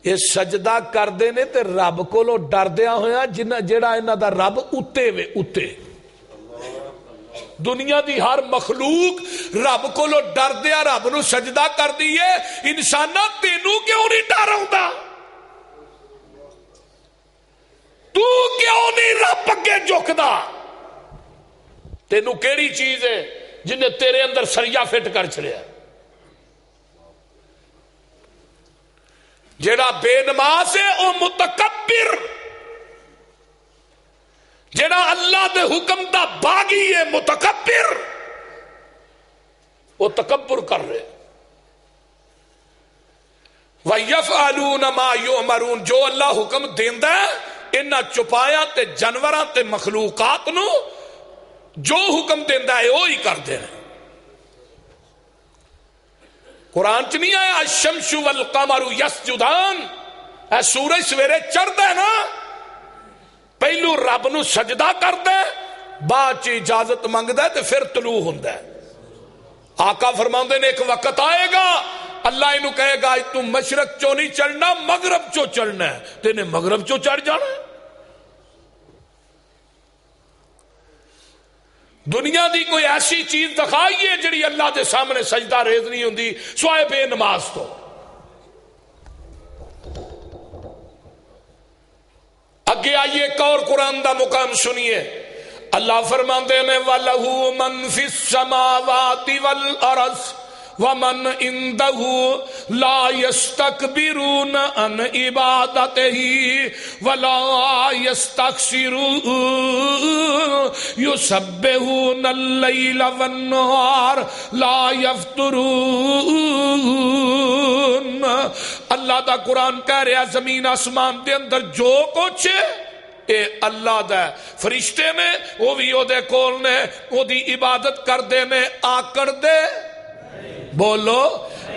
یہ سجدہ کردے نے تے رب کو لو ڈر دیا ہویا جڑا انہاں دا رب اتے وے اتے دنیا دی ہر مخلوق رب کو لو ڈر دیا رب نو سجدہ کر دیئے انسانہ تینو کیوں نہیں ڈر ہوندا تو کیوں نہیں رب اگے جھکدا تینو کیڑی چیز ہے جنہیں تیرے اندر سریا فٹ کر چھڑیا جیڑا بے نماز ہے وہ متکبر، جیڑا اللہ دے حکم دا باغی ہے متکبر، وہ تکبر کر رہے۔ وَيَفْعَلُونَ مَا يُؤْمَرُونَ، جو اللہ حکم دیندا ہے انہاں چپایا تے جانوراں تے مخلوقات نو جو حکم دیندا ہے وہی کردے ہیں۔ قرآن چ نہیں آیا الشمس والقمر یسجدان، اے سورج سویرے چڑھدا ہے نا، پہلو رب نو سجدہ کردا ہے، بعد چ اجازت منگدا ہے تے پھر طلوع ہوندا ہے۔ آقا فرماندے نے ایک وقت آئے گا اللہ انہوں کہے گا تو مشرق چو نہیں چڑھنا مغرب چو چڑھنا ہے، تے نے مغرب چو چڑھ جانا ہے۔ دنیا دی کوئی ایسی چیز دکھائیے جڑی اللہ دے سامنے سجدہ ریز نہیں ہوندی سوائے بے نماز تو۔ اگے آئیے ایک اور قرآن دا مقام سنیے، اللہ فرماندے نے وَلَهُ مَن فِي السَّمَاوَاتِ وَالْأَرْضِ وَمَنْ عِنْدَهُ لَا يَسْتَكْبِرُونَ عَنْ عِبَادَتِهِ وَلَا يَسْتَكْبِرُونَ يُسَبِّحُونَ اللَّيْلَ وَالنَّهَارَ لَا يَفْتُرُونَ۔ اللہ دا قرآن کہہ رہا ہے زمین آسمان دے اندر جو کچھ اے اللہ دا فرشتے نے وہ بھی او دے کول نے او دی عبادت کر دے نے آکڑ دے، بولو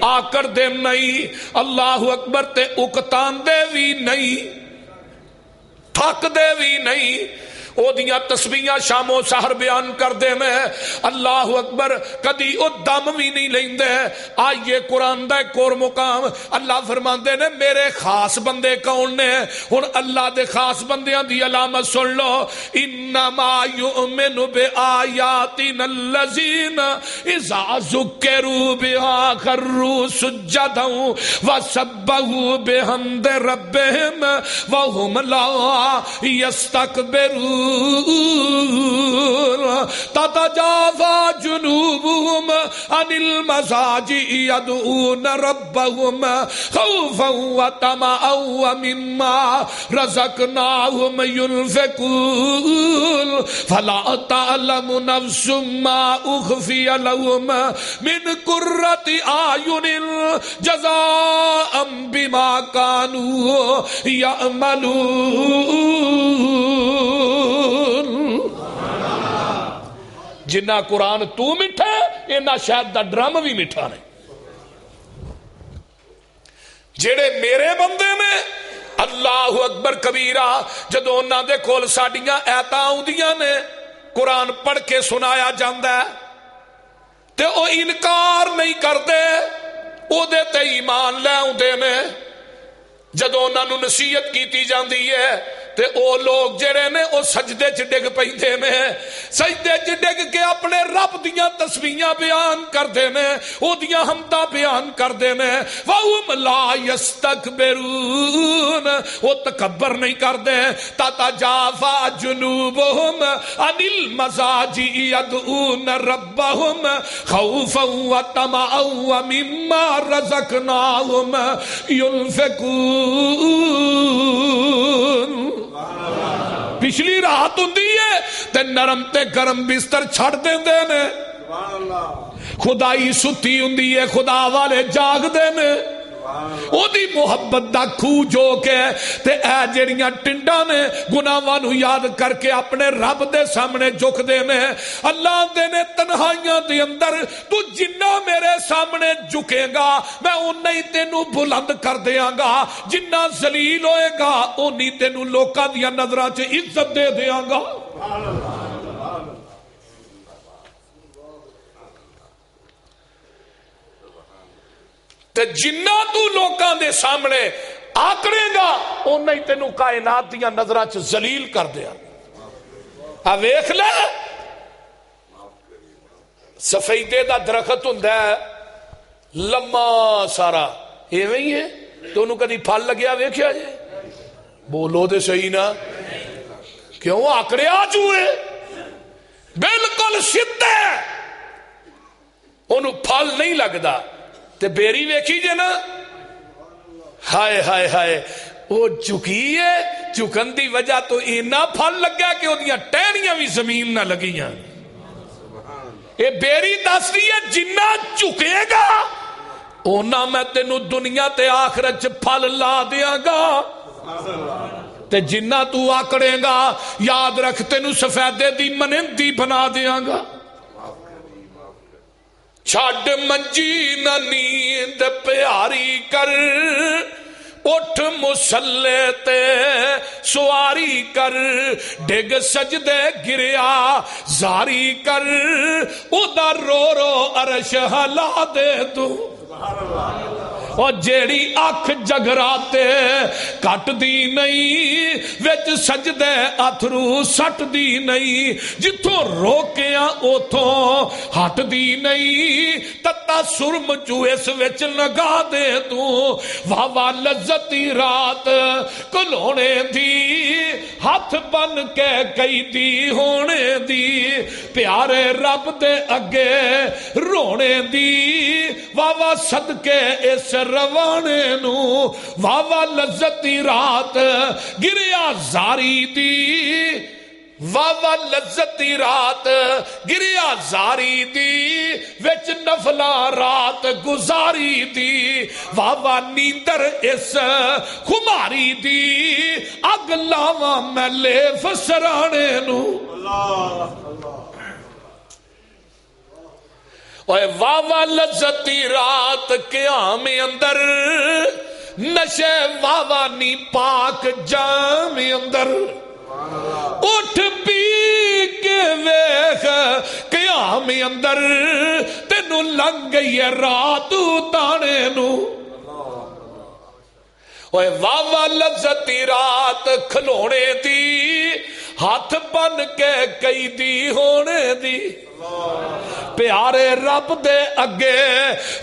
آکڑ دے نہیں، اللہ اکبر تے اکتان دے بھی نہیں، تھک دے بھی نہیں، او دیاں تسبیحاں شام و سحر بیان کر دے میں اللہ اکبر، کدی او دم بھی نہیں لیندے۔ آئیے قرآن دا ایک اور مقام اللہ فرماندے نے میرے خاص بندے کون نے، ہن اللہ دے خاص بندیاں دی علامت سن لو، انما یؤمن بآیاتنا الذین اذا ذکروا بها خروا سجدا وسبحوا بحمد ربهم وهم لا یستکبرون۔ تتجافى جنوبهم عن المضاجع يدعون ربهم خوفا وطمعا ومما رزقناهم ينفقون فلا تعلم نفس ما أخفي لهم من قرة أعين جزاء بما كانوا يعملون۔ جنہ قرآن تو میٹھا اینا شاید دا ڈرام بھی میٹھا نہیں۔ جڑے میرے بندے نے اللہ اکبر کبیرہ جدو انہاں دے کول ساڈیاں ایتاں آؤندیاں نے قرآن پڑھ کے سنایا جاندا ہے تے او انکار نہیں کردے، او دے تے ایمان لے آؤندے نے۔ جدو انہاں نو نصیحت کیتی جاندی ہے تے او لوگ جڑے نے او سجدے چ ڈگ پیندے نے، سجدے چ ڈگ کے اپنے رب دیاں تسبیحاں بیان کردے نے، او دیاں حمداں بیان کردے نے۔ وَهُمْ لَا يَسْتَكْبِرُونَ، او تکبر نہیں کردے۔ تَتَجَافَى جُنُوبُهُمْ عَنِ الْمَضَاجِعِ يَدْعُونَ رَبَّهُمْ خَوْفًا وَطَمَعًا وَمِمَّا رَزَقْنَاهُمْ يُنْفِقُونَ۔ پچھلی رات ہوندی ہے تے نرم تے گرم بستر چھڑ دیندے نے، خدائی ستی ہوندی ہے خدا والے جاگ دے نے، او دی محبت دا کھو جو کے تے اے جڑیاں ٹنڈاں نے گناہاں نو یاد کر کے اپنے رب دے سامنے جھک دے نے۔ اللہ دے نے تنہائیاں دے اندر تو جنہ میرے سامنے جھکے گا میں اُنہی ہی تینو بلند کر دیاں گا، جنہ ذلیل ہوئے گا اُنہی تینو لوکاں دیاں نظراں چ عزت دے دیاں گا۔ تے جنہ تو لوکاں دے سامنے آکڑے گا اُنہی ہی تینو کائنات دیاں نظراں چ ذلیل کر دیاں گا۔ ویکھ لے سفیدے دا درخت ہوندا ہے لمبا سارا ایویں ہی ہے تو انہوں کدی پھل لگیا ویکھیا جے؟ بولو دے صحیح نا، کیوں آکڑیا چوئے بالکل سیدھے انہوں پھل نہیں لگدا تے بیری ویکھی جے نا ہائے ہائے ہائے وہ چکی ہے، چکن دی وجہ تو اینا پھل لگا کہ وہ ٹہنیاں بھی زمین نہ لگیاں. اے بیری دس رہی ہے جنہ چکے گا اونا میں تینو دنیا تے آخرت پھل لا دیاں گا، تے جنہ تو آکڑے گا یاد رکھ تینو سفیدے دی منندی بنا دیاں گا. چھڈ منجی نہ نیند پیاری کر، اٹھ مسلے تے سواری کر، ڈگ سجدے گریا زاری کر، ادھر رو رو عرش ہلا دے تو. اور جیڑی اکھ جگراتے کٹ دی نہیں، وچ سجدے اتھرو سٹ دی نہیں، جتھوں روکیاں اوتھوں ہٹ دی نہیں، تتا سرم جو اس وچ لگا دے تو. واہ واہ لذتی رات کلونے دی، ہاتھ بن کے کئی دی ہونے دی، پیارے رب دے اگے رونے دی. واہ واہ صدقے اس روانے نو، واہ واہ لذتی رات گریا زاری دی، واہ واہ لذتی رات گریا زاری دی، وچ نفلا رات گزاری دی. واہ واہ نیندر اس خماری دی، اگ لاواں میلے فسرانے نو. واہ واہ لذتی رات قیام اندر، نشے واہ واہ نی پاک جام اندر. اٹھ پی کے ویخ قیام اندر، تینو لنگ گئی ہے رات تانے نو. واہ واہ لذتی رات کھلونے دی، ہاتھ بن کے کئی دی ہونے دی، پیارے رب دے اگے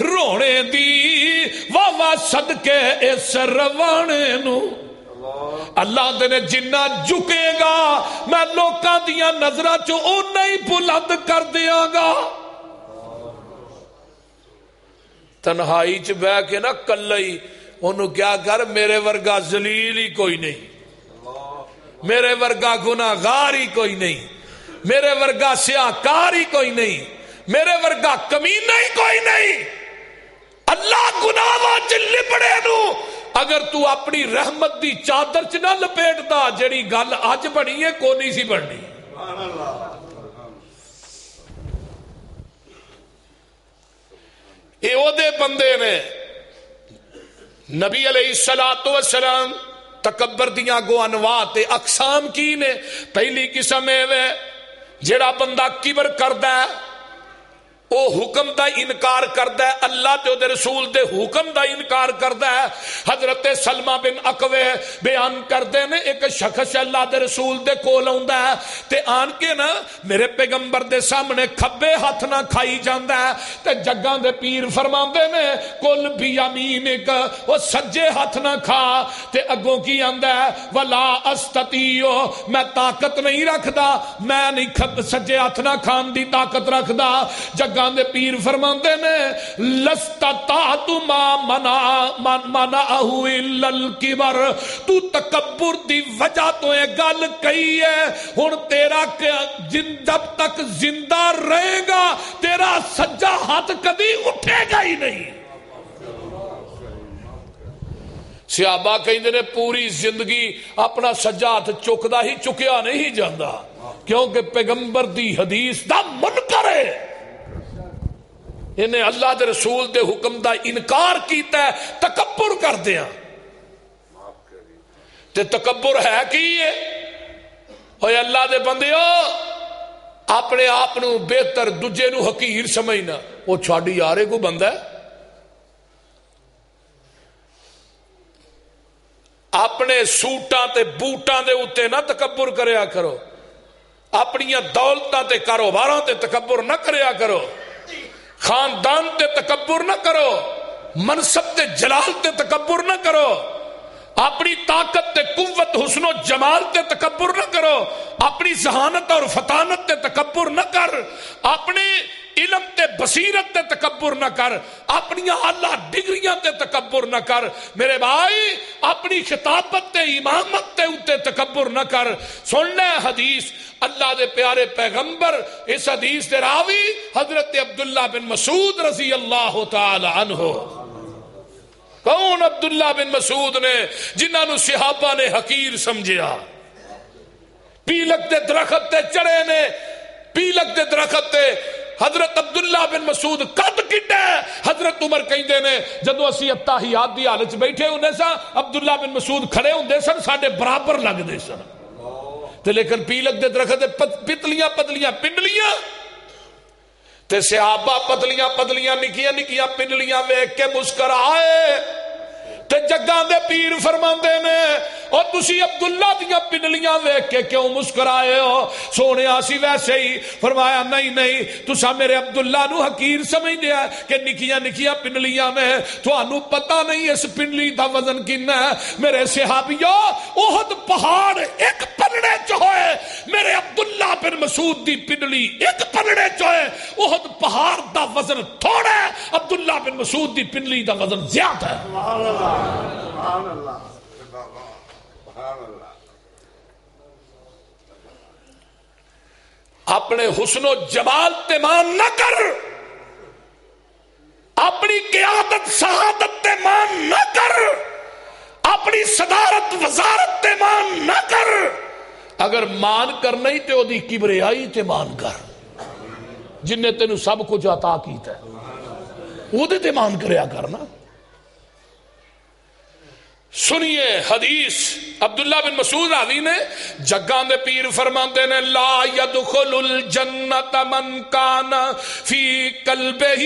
رونے دی. واہ واہ صدقے اس روانے نو. اللہ دے نے جنہ جھکے گا میں لوکاں دیاں نظراں چوں اونا ہی بلند کر دیاں گا. تنہائی چ بہ کے نہ کلئی انہوں کیا کر، میرے ورگا ذلیل ہی کوئی نہیں، میرے ورگا گناہگار ہی کوئی نہیں، میرے ورگا سیاہکار ہی کوئی نہیں، میرے ورگا کمینہ ہی کوئی نہیں. اللہ گناہاں چ لپڑے نو اگر تو اپنی رحمت دی چادر چ نہ لپیٹدا، جڑی گل اج بنی ہے کو نہیں سی بننی. اے او دے بندے نے نبی علیہ الصلوۃ والسلام تکبر دیاں گو انواع تے اقسام کی نے. پہلی قسم ہے جڑا بندہ کبر کردا ہے، او حکم دا انکار کردا ہے، اللہ تے دے رسول دے حکم دا انکار کردا ہے. حضرت سلمہ بن اکوع بیان کردے نے ایک شخص اللہ دے رسول دے کول آوندا ہے تے آن کے نا میرے پیغمبر دے سامنے کھبے ہاتھ نہ کھائی جاندا ہے تے جگاں دے پیر فرماندے نے کل بھی یمینک، او سجے ہاتھ نہ کھا. تے اگوں کی آندا ہے ولا استطیع، میں طاقت نہیں رکھدا، میں نہیں سجے ہاتھ نہ کھان دی طاقت رکھدا. جگاں دے پیر فرماندے نے لستطعت ما منعه الا الكبر، تو تکبر دی وجہ تو یہ گل کہی ہے. ہن تیرا جب تک زندہ رہے گا تیرا سجا ہاتھ کبھی اٹھے گا ہی نہیں. صحابہ کہندے نے پوری زندگی اپنا سجا ہاتھ چکدا ہی چکیا نہیں جاندا، کیونکہ پیغمبر دی حدیث دا منکر ہے، انہیں اللہ دے رسول دے حکم دا انکار کیتا ہے، تکبر کر دیا. تے تکبر ہے کی ہے؟ اوے اللہ دے بندیو اپنے آپ نو بہتر دوجے نو حقیر سمجھنا، وہ چھاڑی یارے کو بندہ ہے. اپنے سوٹاں تے بوٹاں دے اوتے نہ تکبر کریا کرو، اپنی دولتاں تے کاروباراں تے تکبر نہ کریا کرو، خاندان تے تکبر نہ کرو، منصب تے جلال تے تکبر نہ کرو، اپنی طاقت تے قوت حسن و جمال تے تکبر نہ کرو، اپنی ذہانت اور فطانت تے تکبر نہ کر، اپنے علم تے بصیرت تے تکبر نہ کر، اپنی اعلی ڈگریاں تے تکبر نہ کر میرے بھائی، اپنی خطابت تے امامت تے اتے تکبر نہ کر۔ سن لے حدیث اللہ دے پیارے پیغمبر، اس حدیث دے راوی حضرت عبداللہ بن مسعود رضی اللہ تعالی عنہ۔ کون عبداللہ بن مسعود نے جنہاں نو صحابہ نے حقیر سمجھیا، پیلک دے درخت تے چڑھے نے، پیلک دے درخت تے حضرت عبداللہ بن مسعود قد کڈا ہے، حضرت عمر کہندے نے جدو اسی اتحیات دی حالت بیٹھے ہوندے سا عبداللہ بن مسعود کھڑے ہوندے سن ساڈے برابر لگدے سن، تے لیکن پیلک دے درخت تے پتلیاں پتلیاں پنڈلیاں تے صحابہ پتلیاں پتلیاں نکیاں نکیاں پنڈلیاں ویکھ کے مسکرائے تے جگاں دے پیر فرماندے نے اور تسی عبداللہ دیاں پنڈلیاں ویکھ کے کیوں مسکرائے ہو؟ سونے آسی ویسے ہی۔ فرمایا نہیں نہیں، تسا میرے عبداللہ نو حقیر سمجھ دیا کہ نکیاں نکیاں پنڈلیاں نے، تھانوں پتہ نہیں اس پنڈلی دا وزن کنا ہے۔ میرے صحابیو، احد پہاڑ ایک پلڑے چ ہوئے، میرے عبداللہ بن مسعود دی پنڈلی ایک پلڑے چ ہوئے، احد پہاڑ دا وزن تھوڑا ہے، عبداللہ بن مسعود دی پنڈلی دا وزن زیادہ ہے۔ سبحان اللہ، سبحان اللہ۔ اپنے حسن و جمال تے مان نہ کر، اپنی قیادت سعادت تے مان نہ کر، اپنی صدارت وزارت تے مان نہ کر۔ اگر مان کرنا ہی تے او دی کبریائی تے مان کر، جن نے تینوں سب کچھ عطا کیتا ہے وہ تے مان کریا کرنا۔ سنیے حدیث عبداللہ بن مسعود راوی نے، جگاں دے پیر فرماندے نے لا يدخل الجنت من کان فی قلبہ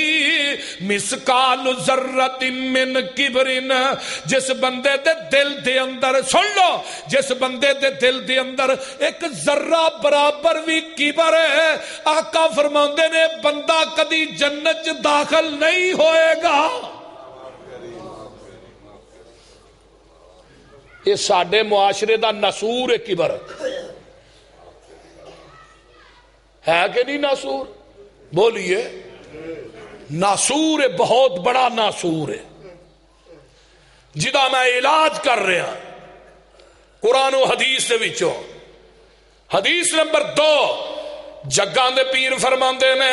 مثقال ذرۃ من کبر، جس بندے دے دل دے اندر، سن لو، جس بندے دے دل دے اندر ایک ذرہ برابر بھی کبر ہے، آقا فرماندے نے بندہ کدی جنت چ داخل نہیں ہوئے گا۔ یہ ساڈے معاشرے دا ناسور ہے کبر، ہے کہ نہیں ناسور؟ بولیے، ناسور ہے، بہت بڑا ناسور ہے، جدا میں علاج کر رہا قرآن و حدیث دے وچوں۔ حدیث نمبر 2، جگاں دے پیر فرماندے نے،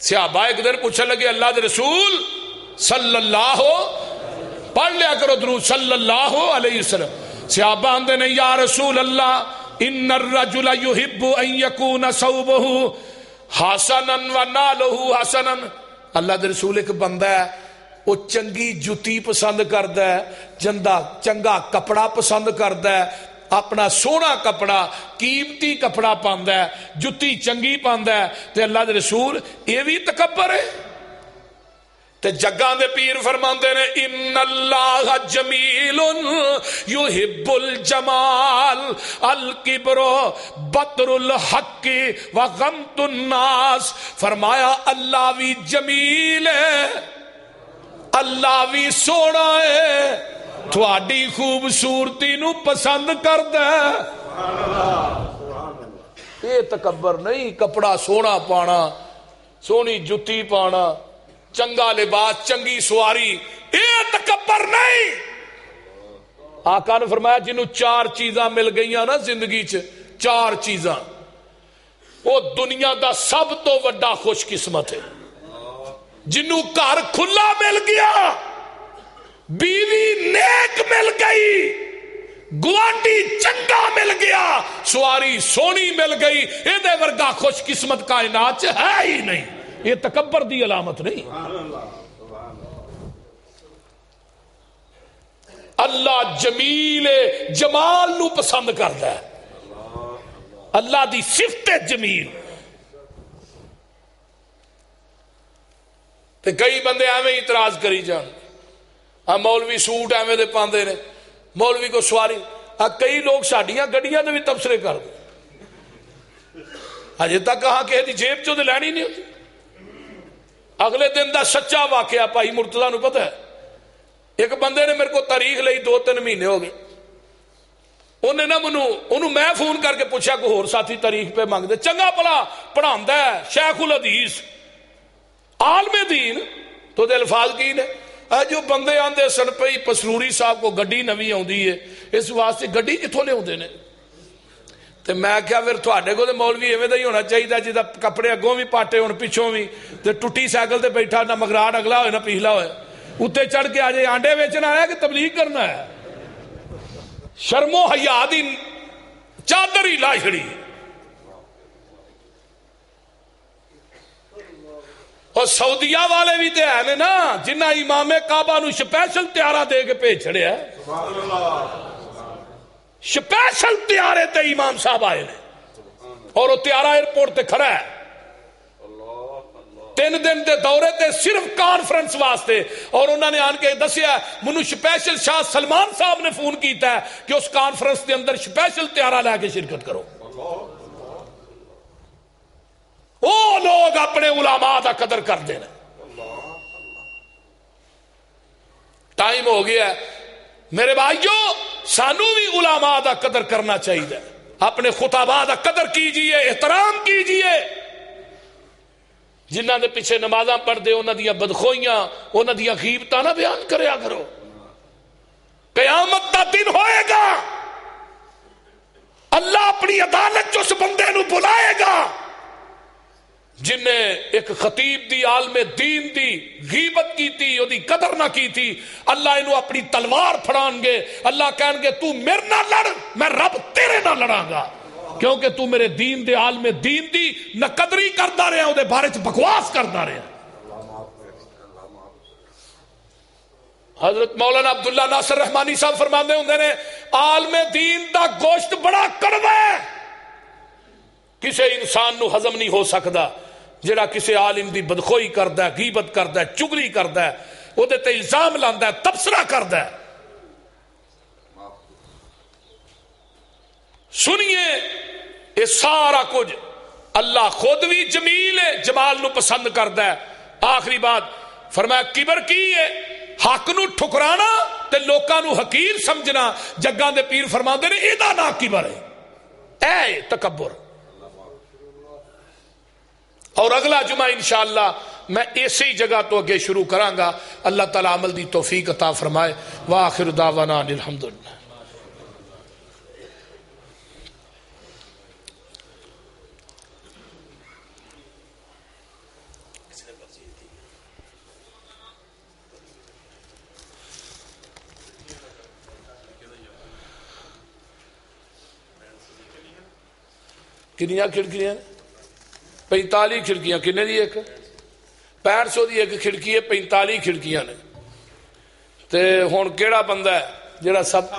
صحابہ ایک دن پوچھنے لگے اللہ دے رسول صلی اللہ، پڑھ لیا کرو درود صلی اللہ علیہ وسلم۔ صحابہ آندے نے یا رسول اللہ ان الرجل یحب ان یکون ثوبہ حسنا ونالہ حسنا، اللہ دے رسول ایک بندہ ہے وہ چنگی جتی پسند کردا ہے، چنگا کپڑا پسند کردا ہے، اپنا سونا کپڑا قیمتی کپڑا پاندا ہے، جتی چنگی پاندا ہے، تے اللہ دے رسول یہ بھی تکبر ہے؟ تے جگاں دے پیر فرماندے نے ان اللہ جمیل یحب الجمال الکبر بطر الحق وغمط الناس، فرمایا اللہ بھی جمیل ہے، اللہ بھی سونا ہے، تھوڑی خوبصورتی نو پسند کردا ہے۔ یہ تکبر نہیں، کپڑا سونا پانا، سونی جتی پانا، چنگا لباس، چنگی سواری، یہ تکبر نہیں۔ آقا نے فرمایا جنہوں 4 چیزاں مل گئیاں نا زندگی چ، 4 چیزاں، وہ دنیا دا سب تو وڈا خوش قسمت ہے۔ جنہوں گھر کھلا مل گیا، بیوی نیک مل گئی، گوانڈی چنگا مل گیا، سواری سونی مل گئی، یہ دے ورگا خوش قسمت کائنات ہے ہی نہیں۔ یہ تکبر دی علامت نہیں۔ اللہ جمیل جمال نو پسند کرتا ہے، اللہ دی صفت جمیل۔ تے کئی بندے ایویں اعتراض کری جان، مولوی سوٹ ایویں دے پاندے نے، مولوی کو سواری، کئی لوگ ساڈیاں گڈیاں دے بھی تبصرے کر دے، اجے تک کہاں کہ دی جیب چوں تے لینی نہیں ہوتی۔ اگلے دن دا سچا واقعہ بھائی مرتضیٰ نو پتہ ہے، ایک بندے نے میرے کو تاریخ لئی 2-3 مہینے ہو گئے، انہیں نا انہوں میں فون کر کے پوچھا کوئی اور ساتھی تاریخ پہ مانگ دے، چنگا پلا پڑھاندا ہے، شیخ الحدیث، عالم دین تو دے الفاظ کی نے جو بندے آندے سن پئی پسروری صاحب کو گڈی نوی آندی ہے اس واسطے گڈی کتھوں لے آندے نے تے میں کیا پھر تھوڑے کو مولوی ایویں دا ہی ہونا چاہیے جہاں کپڑے اگوں بھی پاٹے ہون پچھوں بھی تے ٹوٹی سائیکل تے بیٹھا نہ مگراٹ اگلا ہوئے نہ پچھلا ہوئے اتنے چڑھ کے آجے آنڈے بیچنا آیا کہ تبلیغ کرنا ہے شرم و حیا دی چادر ہی لا چھڑی اور سعودیہ والے بھی تے ہیں نا جنہ امام کعبہ نو سپیشل تیارہ دے کے بھیج چھڑیا سپیشل تیارے تے امام صاحب آئے نے اور وہ تیارہ ایئرپورٹ تے کھڑا ہے 3 دن دے دورے تے صرف کانفرنس واسطے اور انہوں نے آن کے دسیا منو سپیشل شاہ سلمان صاحب نے فون کیتا ہے کہ اس کانفرنس دے اندر سپیشل تیارہ لے کے شرکت کرو وہ لوگ اپنے علماء دا قدر کر دینا ٹائم ہو گیا ہے میرے بھائیو سانو بھی علماء دا قدر کرنا چاہیے اپنے خطباء دا قدر کیجئے احترام کیجئے جنہ دے پیچھے نمازاں پڑھ دے انہاں دیاں بدخوئیاں انہاں دیاں غیبتاں نہ بیان کریا کرو قیامت دا دن ہوئے گا اللہ اپنی عدالت جو اس بندے نو بلائے گا جن نے ایک خطیب دی عالم دین دی غیبت کی تھی وہ دی قدر نہ کی تھی اللہ انہوں اپنی تلوار پھڑان گے اللہ کہیں گے تو میرے نہ لڑ میں رب تیرے نہ لڑاں گا کیونکہ تو میرے دین دے عالم دین دی نہ قدری کردا رہے ہیں وہ بارے چ بکواس کردا رہے ہیں حضرت مولانا عبداللہ ناصر رحمانی صاحب فرماندے ہوندے نے عالم دین دا گوشت بڑا کڑوا ہے کسی انسان نو ہضم نہیں ہو سکدا جڑا کسی عالم دی بدخوئی کردا ہے غیبت کردا ہے چگلی کردا ہے او دے تے الزام لاندا ہے تبصرہ کردا ہے سنیے یہ سارا کچھ اللہ خود بھی جمیل ہے جمال نو پسند کردا ہے آخری بات فرمایا کبر کی ہے حق نو ٹھکرانا تے لوکاں نو حقیر سمجھنا جگاں دے پیر فرماندے نے ایدا نا کبر ہے اے تکبر اور اگلا جمعہ انشاءاللہ میں اسی جگہ تو اگے شروع کراں گا اللہ تعالی عمل دی توفیق عطا فرمائے وآخر دعوانا الحمدللہ کنیاں کھڑکیاں 45 کھڑکیاں کنے دی ایک 6500 دی ایک کھڑکی ہے 45 کھڑکیاں نے تے ہن کیڑا بندہ ہے جڑا سب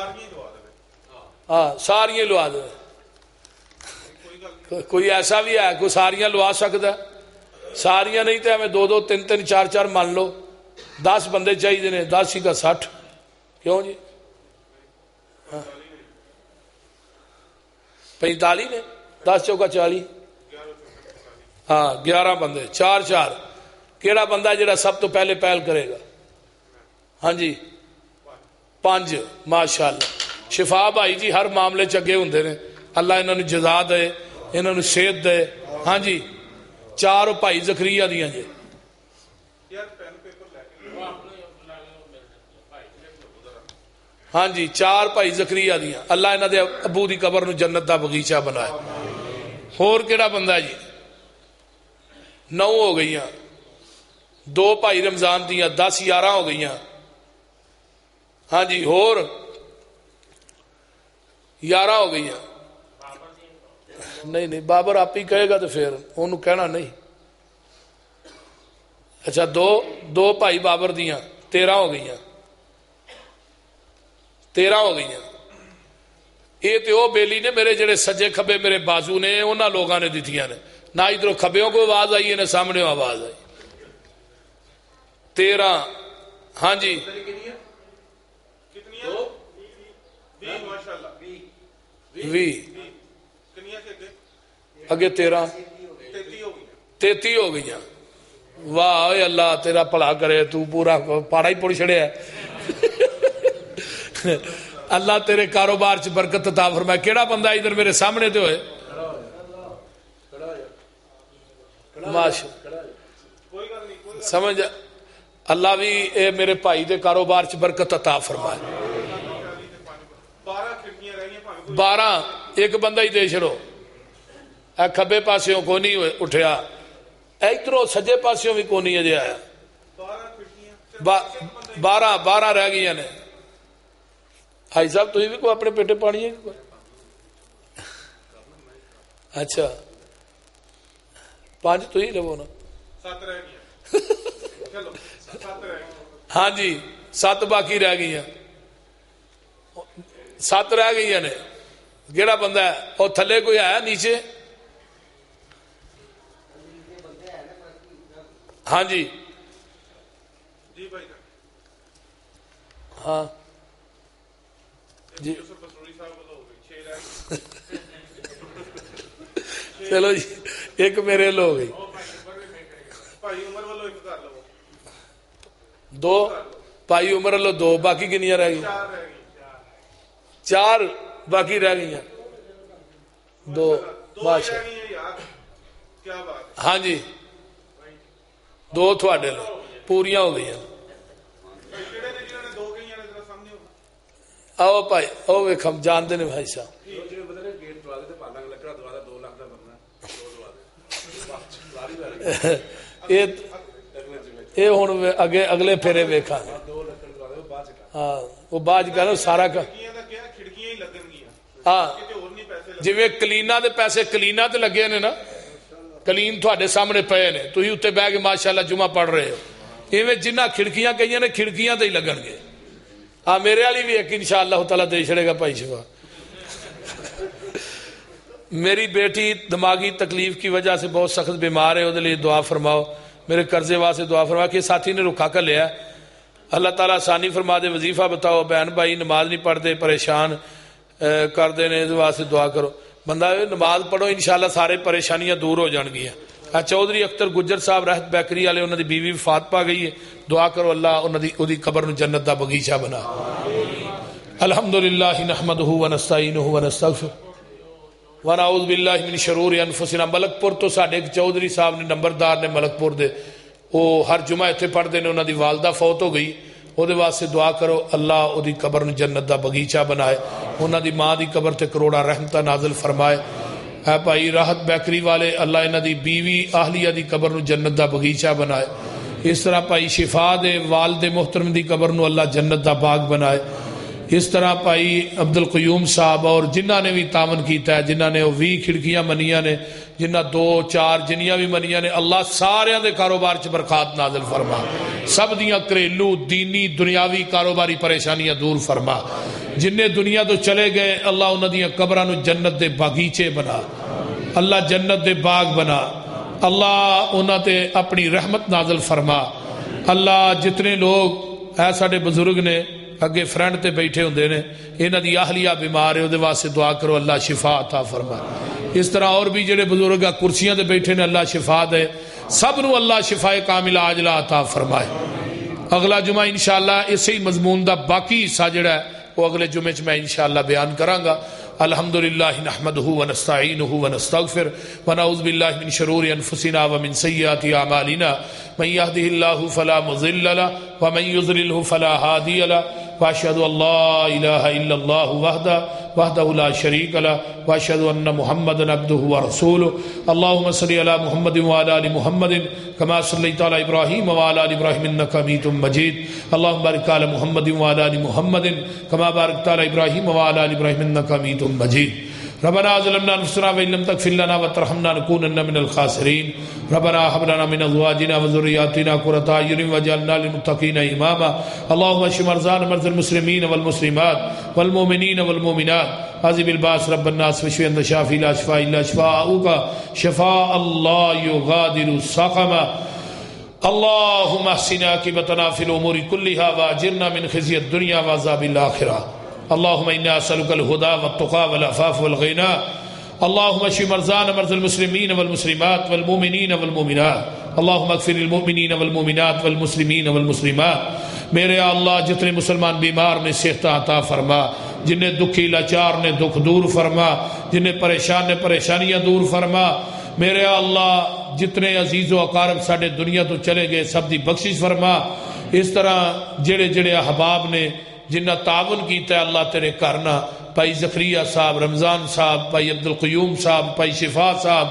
ہاں ساریاں لوا دے کوئی ایسا بھی ہے کوئی ساریاں لوا سکتا ہے ساریاں نہیں تے ہمیں 2 2 3 3 4 4 مان لو 10 بندے چاہیے نے 10 ہی کا 60 کیوں جی 45 نے 10 چوکا 40 ہاں 11 بندے 4 4 کیڑا بندہ جڑا سب تو پہلے پہل کرے گا ہاں جی 5 ماشاءاللہ شفا بھائی جی ہر معاملے چگے ہوندے نے اللہ انہوں نے جزا دے انہوں نے صحت دے ہاں جی 4 بھائی زکریا دیاں جی ہاں جی 4 بھائی زکریا دیاں اللہ انہوں دے ابو دی قبر نو جنت دا بغیچہ بنائے اور کیڑا بندہ جی 9 ہو گئیاں 2 بھائی رمضان دیاں 10 11 ہو گئیاں ہاں جی اور 11 ہو گئیاں نہیں بابر آپ ہی کہے گا تو پھر انہوں کہنا نہیں اچھا 2 بھائی بابر دیاں 13 ہو گئیاں 13 ہو گئیاں یہ تو وہ بیلی نے میرے جڑے سجے کھبے میرے بازو نے انہاں لوگاں نے دتیاں نے نہ ادھر کھبیوں کو آواز آئی ہے نہ سامنے آواز آئی 13 ہاں جی 20 اگے 13 33 ہو گئی واہ اللہ تیرا بھلا کرے تو پورا پاڑا ہی پڑ چھڑیا اللہ تیرے کاروبار چ برکت عطا فرمائے کیڑا بندہ ادھر میرے سامنے تے ہوئے سمجھ اللہ بھی اے میرے بھائی دے کاروبار چ برکت عطا فرمائے 12 ایک بندہ ہی دے چھڑو اے کھبے پاسیوں کو نہیں اٹھیا ادھروں سجے پاسیوں بھی کو نہیں اجے آیا 12 رہ گئی نے حاجی صاحب تھی بھی کوئی اپنے پیٹے پانی ہے کوئی اچھا 5 تو ہی لو نا 7 رہ گئی چلو 7 رہ گئی ہاں جی 7 باقی رہ گئی 7 رہ گئی نے کیڑا بندہ ہے اور تھلے کوئی آیا نیچے ہاں جی جی بھائی ہاں جی چلو جی ایک میرے لو گئی 2 بھائی عمر لو 2 باقی کنیاں رہ گئی 4 باقی رہ گئی 2 ماشاء ہاں جی 2 تھوڑے لو پوریاں ہو گئی آؤ بھائی او ویک ہم جانتے ہیں بھائی صاحب یہ ہوں اگلے پھیرے ویکھا ہاں وہ باج کہنا سارا کا ہاں جی کلینا دے پیسے کلینا تے لگے نے نا کلین تھوڑے سامنے پے نے تھی اتنے بہ کے ماشاءاللہ جمعہ پڑھ رہے ہو ایویں جنہ کھڑکیاں کئی نے کھڑکیاں تے ہی لگن گے ہاں میرے والی بھی ایک انشاءاللہ تعالیٰ دے چھڑے گا بھائی شفا میری بیٹی دماغی تکلیف کی وجہ سے بہت سخت بیمار ہے وہ لیے دعا فرماؤ میرے قرضے واسطے دعا فرماؤ کہ ساتھی نے رکھا کر لیا اللہ تعالیٰ آسانی فرما دے وظیفہ بتاؤ بہن بھائی نماز نہیں پڑھتے پریشان کر دے واسطے دعا کرو بندہ نماز پڑھو انشاءاللہ سارے پریشانیاں دور ہو جان گیا چودھری اختر گجر صاحب رحت بیکری والے انہوں دی بیوی وفات پا گئی ہے دعا کرو اللہ انہوں دی قبر نو جنت دا بغیچہ بنا الحمدللہ نحمدہ ونستعینہ ونستغفر ونعوذ باللہ من شرور انفسنا ملک پور تو ساڑھے ایک چودھری صاحب نے نمبردار نے ملک پور دے وہ ہر جمعہ اتنے پڑھ دے نے انہوں دی والدہ فوت ہو گئی وہ دے واسطے دعا کرو اللہ او دی قبر نو جنت دا بغیچہ بنائے انہوں دی ماں دی قبر تے کروڑا رحمتہ نازل فرمائے اے بھائی راحت بیکری والے اللہ انہوں دی بیوی اہلیہ دی قبر نو جنت دا بغیچہ بنائے اس طرح بھائی شفا دے والد محترم دی قبر نو اللہ جنت دا باغ بنائے اس طرح بھائی عبد القیوم صاحب اور جنہ نے بھی تعاون کیتا ہے جنہ نے 20 کھڑکیاں منیاں نے جنہ 2 4 جنیاں بھی منیاں نے اللہ سارے دے کاروبار چ برکات نازل فرما سب دیاں گھریلو دینی دنیاوی کاروباری پریشانیاں دور فرما جن دنیا تو چلے گئے اللہ انہاں دیاں قبراں نو جنت دے باغیچے بنا اللہ جنت دے باغ بنا اللہ انہاں تے اپنی رحمت نازل فرما اللہ جتنے لوگ اے ساڈے بزرگ نے اگے فرنٹ تے بیٹھے ہوندے نے انہاں دی اہلیہ بیمار ہے او دے واسطے دعا کرو اللہ شفا عطا فرما اس طرح اور بھی جڑے بزرگ کرسیاں تے بیٹھے نے اللہ شفا دے سب نو اللہ شفا کاملہ عاجلہ عطا فرمائے اگلا جمعہ انشاءاللہ اسی ہی مضمون دا باقی حصہ جڑا ہے وہ اگلے جمعے میں انشاءاللہ بیان کراں گا الحمدللہ نحمدہ ونستعینہ ونستغفر ونعوذ باللہ من شرور انفسنا ومن سیئات اعمالنا من یهده اللہ فلا مضل له ومن یضللہ فلا ہادی له واشهد ان لا الہ الا اللہ وحدہ لا شریک له واشهد ان محمدا عبدہ ورسولہ اللہم صلی علی محمد وعلی آل محمد كما صلیت علی ابراہیم وعلی آل ابراہیم انک حمید مجید اللہم بارک علی محمد وعلی آل محمد كما بارکت علی ابراہیم وعلی آل ابراہیم انک حمید مجید ربنا ظلمنا انفسنا وان لم تغفر لنا وترحمنا لنكونن من الخاسرين ربنا هب لنا من ازواجنا وذرياتنا قرة اعين واجعلنا للمتقين اماما اللهم اشف مرضانا مرضى المسلمين والمسلمات والمؤمنين والمؤمنات عذب الباس رب الناس واشف انت شافي لا شفاء الا شفاءك شفاء الله يغادر سقما اللهم احسن عاقبتنا في الامور كلها واجرنا من خزي الدنيا وعذاب الاخره اللهم انا نسألك الهدى والتقى والعفاف والغنى اللهم اشف مرضانا مرضى المسلمين والمسلمات والمؤمنين والمؤمنات اللهم اغفر للمؤمنين والمؤمنات والمسلمين والمسلمات میرے اللہ جتنے مسلمان بیمار نے صحت عطا فرما جنہیں دکھی لاچار نے دکھ دور فرما جنہیں پریشان نے پریشانیاں دور فرما میرے اللہ جتنے عزیز و اقارب ساڈے دنیا تو چلے گئے سب دی بخشش فرما. اس طرح جڑے جڑے احباب نے جنہ تعاون کیتا ہے اللہ تیرے کرنا، بھائی زکریا صاحب، رمضان صاحب، بھائی عبد القیوم صاحب، بھائی شفا صاحب،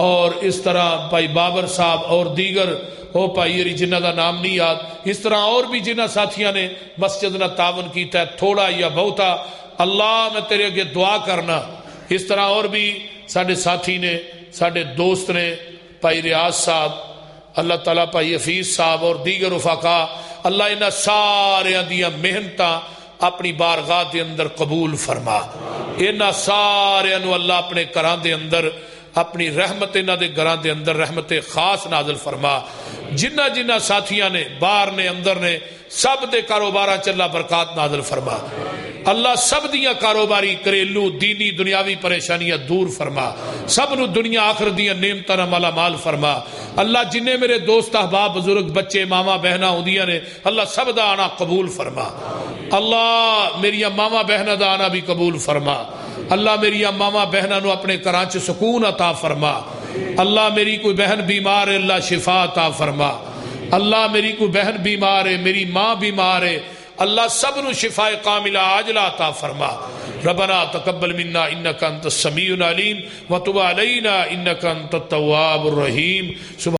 اور اس طرح بھائی بابر صاحب اور دیگر او بھائی جنہ دا نام نہیں یاد، اس طرح اور بھی جنہ ساتھیاں نے مسجد نہ تعاون کیتا ہے تھوڑا یا بہتا، اللہ میں تیرے اگے دعا کرنا. اس طرح اور بھی ساڈے ساتھی نے، ساڈے دوست نے، بھائی ریاض صاحب، اللہ تعالیٰ بھائی حفیظ صاحب اور دیگر رفقا، اللہ انہاں سارے دیاں محنتاں اپنی بارگاہ دے اندر قبول فرما. انہاں سارے نو اللہ اپنے گھراں دے اندر اپنی رحمت انہاں دے گھراں دے اندر رحمت خاص نازل فرما. جنہ جنہ ساتھیاں نے باہر نے اندر نے سب دے کاروباراں چ اللہ برکات نازل فرما. اللہ سب دیاں کاروباری گھریلو دینی دنیاوی پریشانیاں دور فرما. سب نو دنیا آخرت دیاں نعمتاں نال مالا مال فرما. اللہ جنہیں میرے دوست احباب بزرگ بچے ماما بہنا ہوندیاں نے اللہ سب دا آنا قبول فرما. اللہ میری ماما بہنا دا آنا بھی قبول فرما. اللہ میری ماما بہنا نو اپنے گھراں چ سکون عطا فرما. اللہ میری کوئی بہن بیمار ہے اللہ شفا عطا فرما. اللہ میری کوئی بہن بیمار ہے، میری ماں بیمار ہے، اللہ سب نو شفاء کاملہ عاجلہ عطا فرما. ربنا تقبل منا انک انت السمیع العلیم وتب علینا انک انت التواب الرحیم.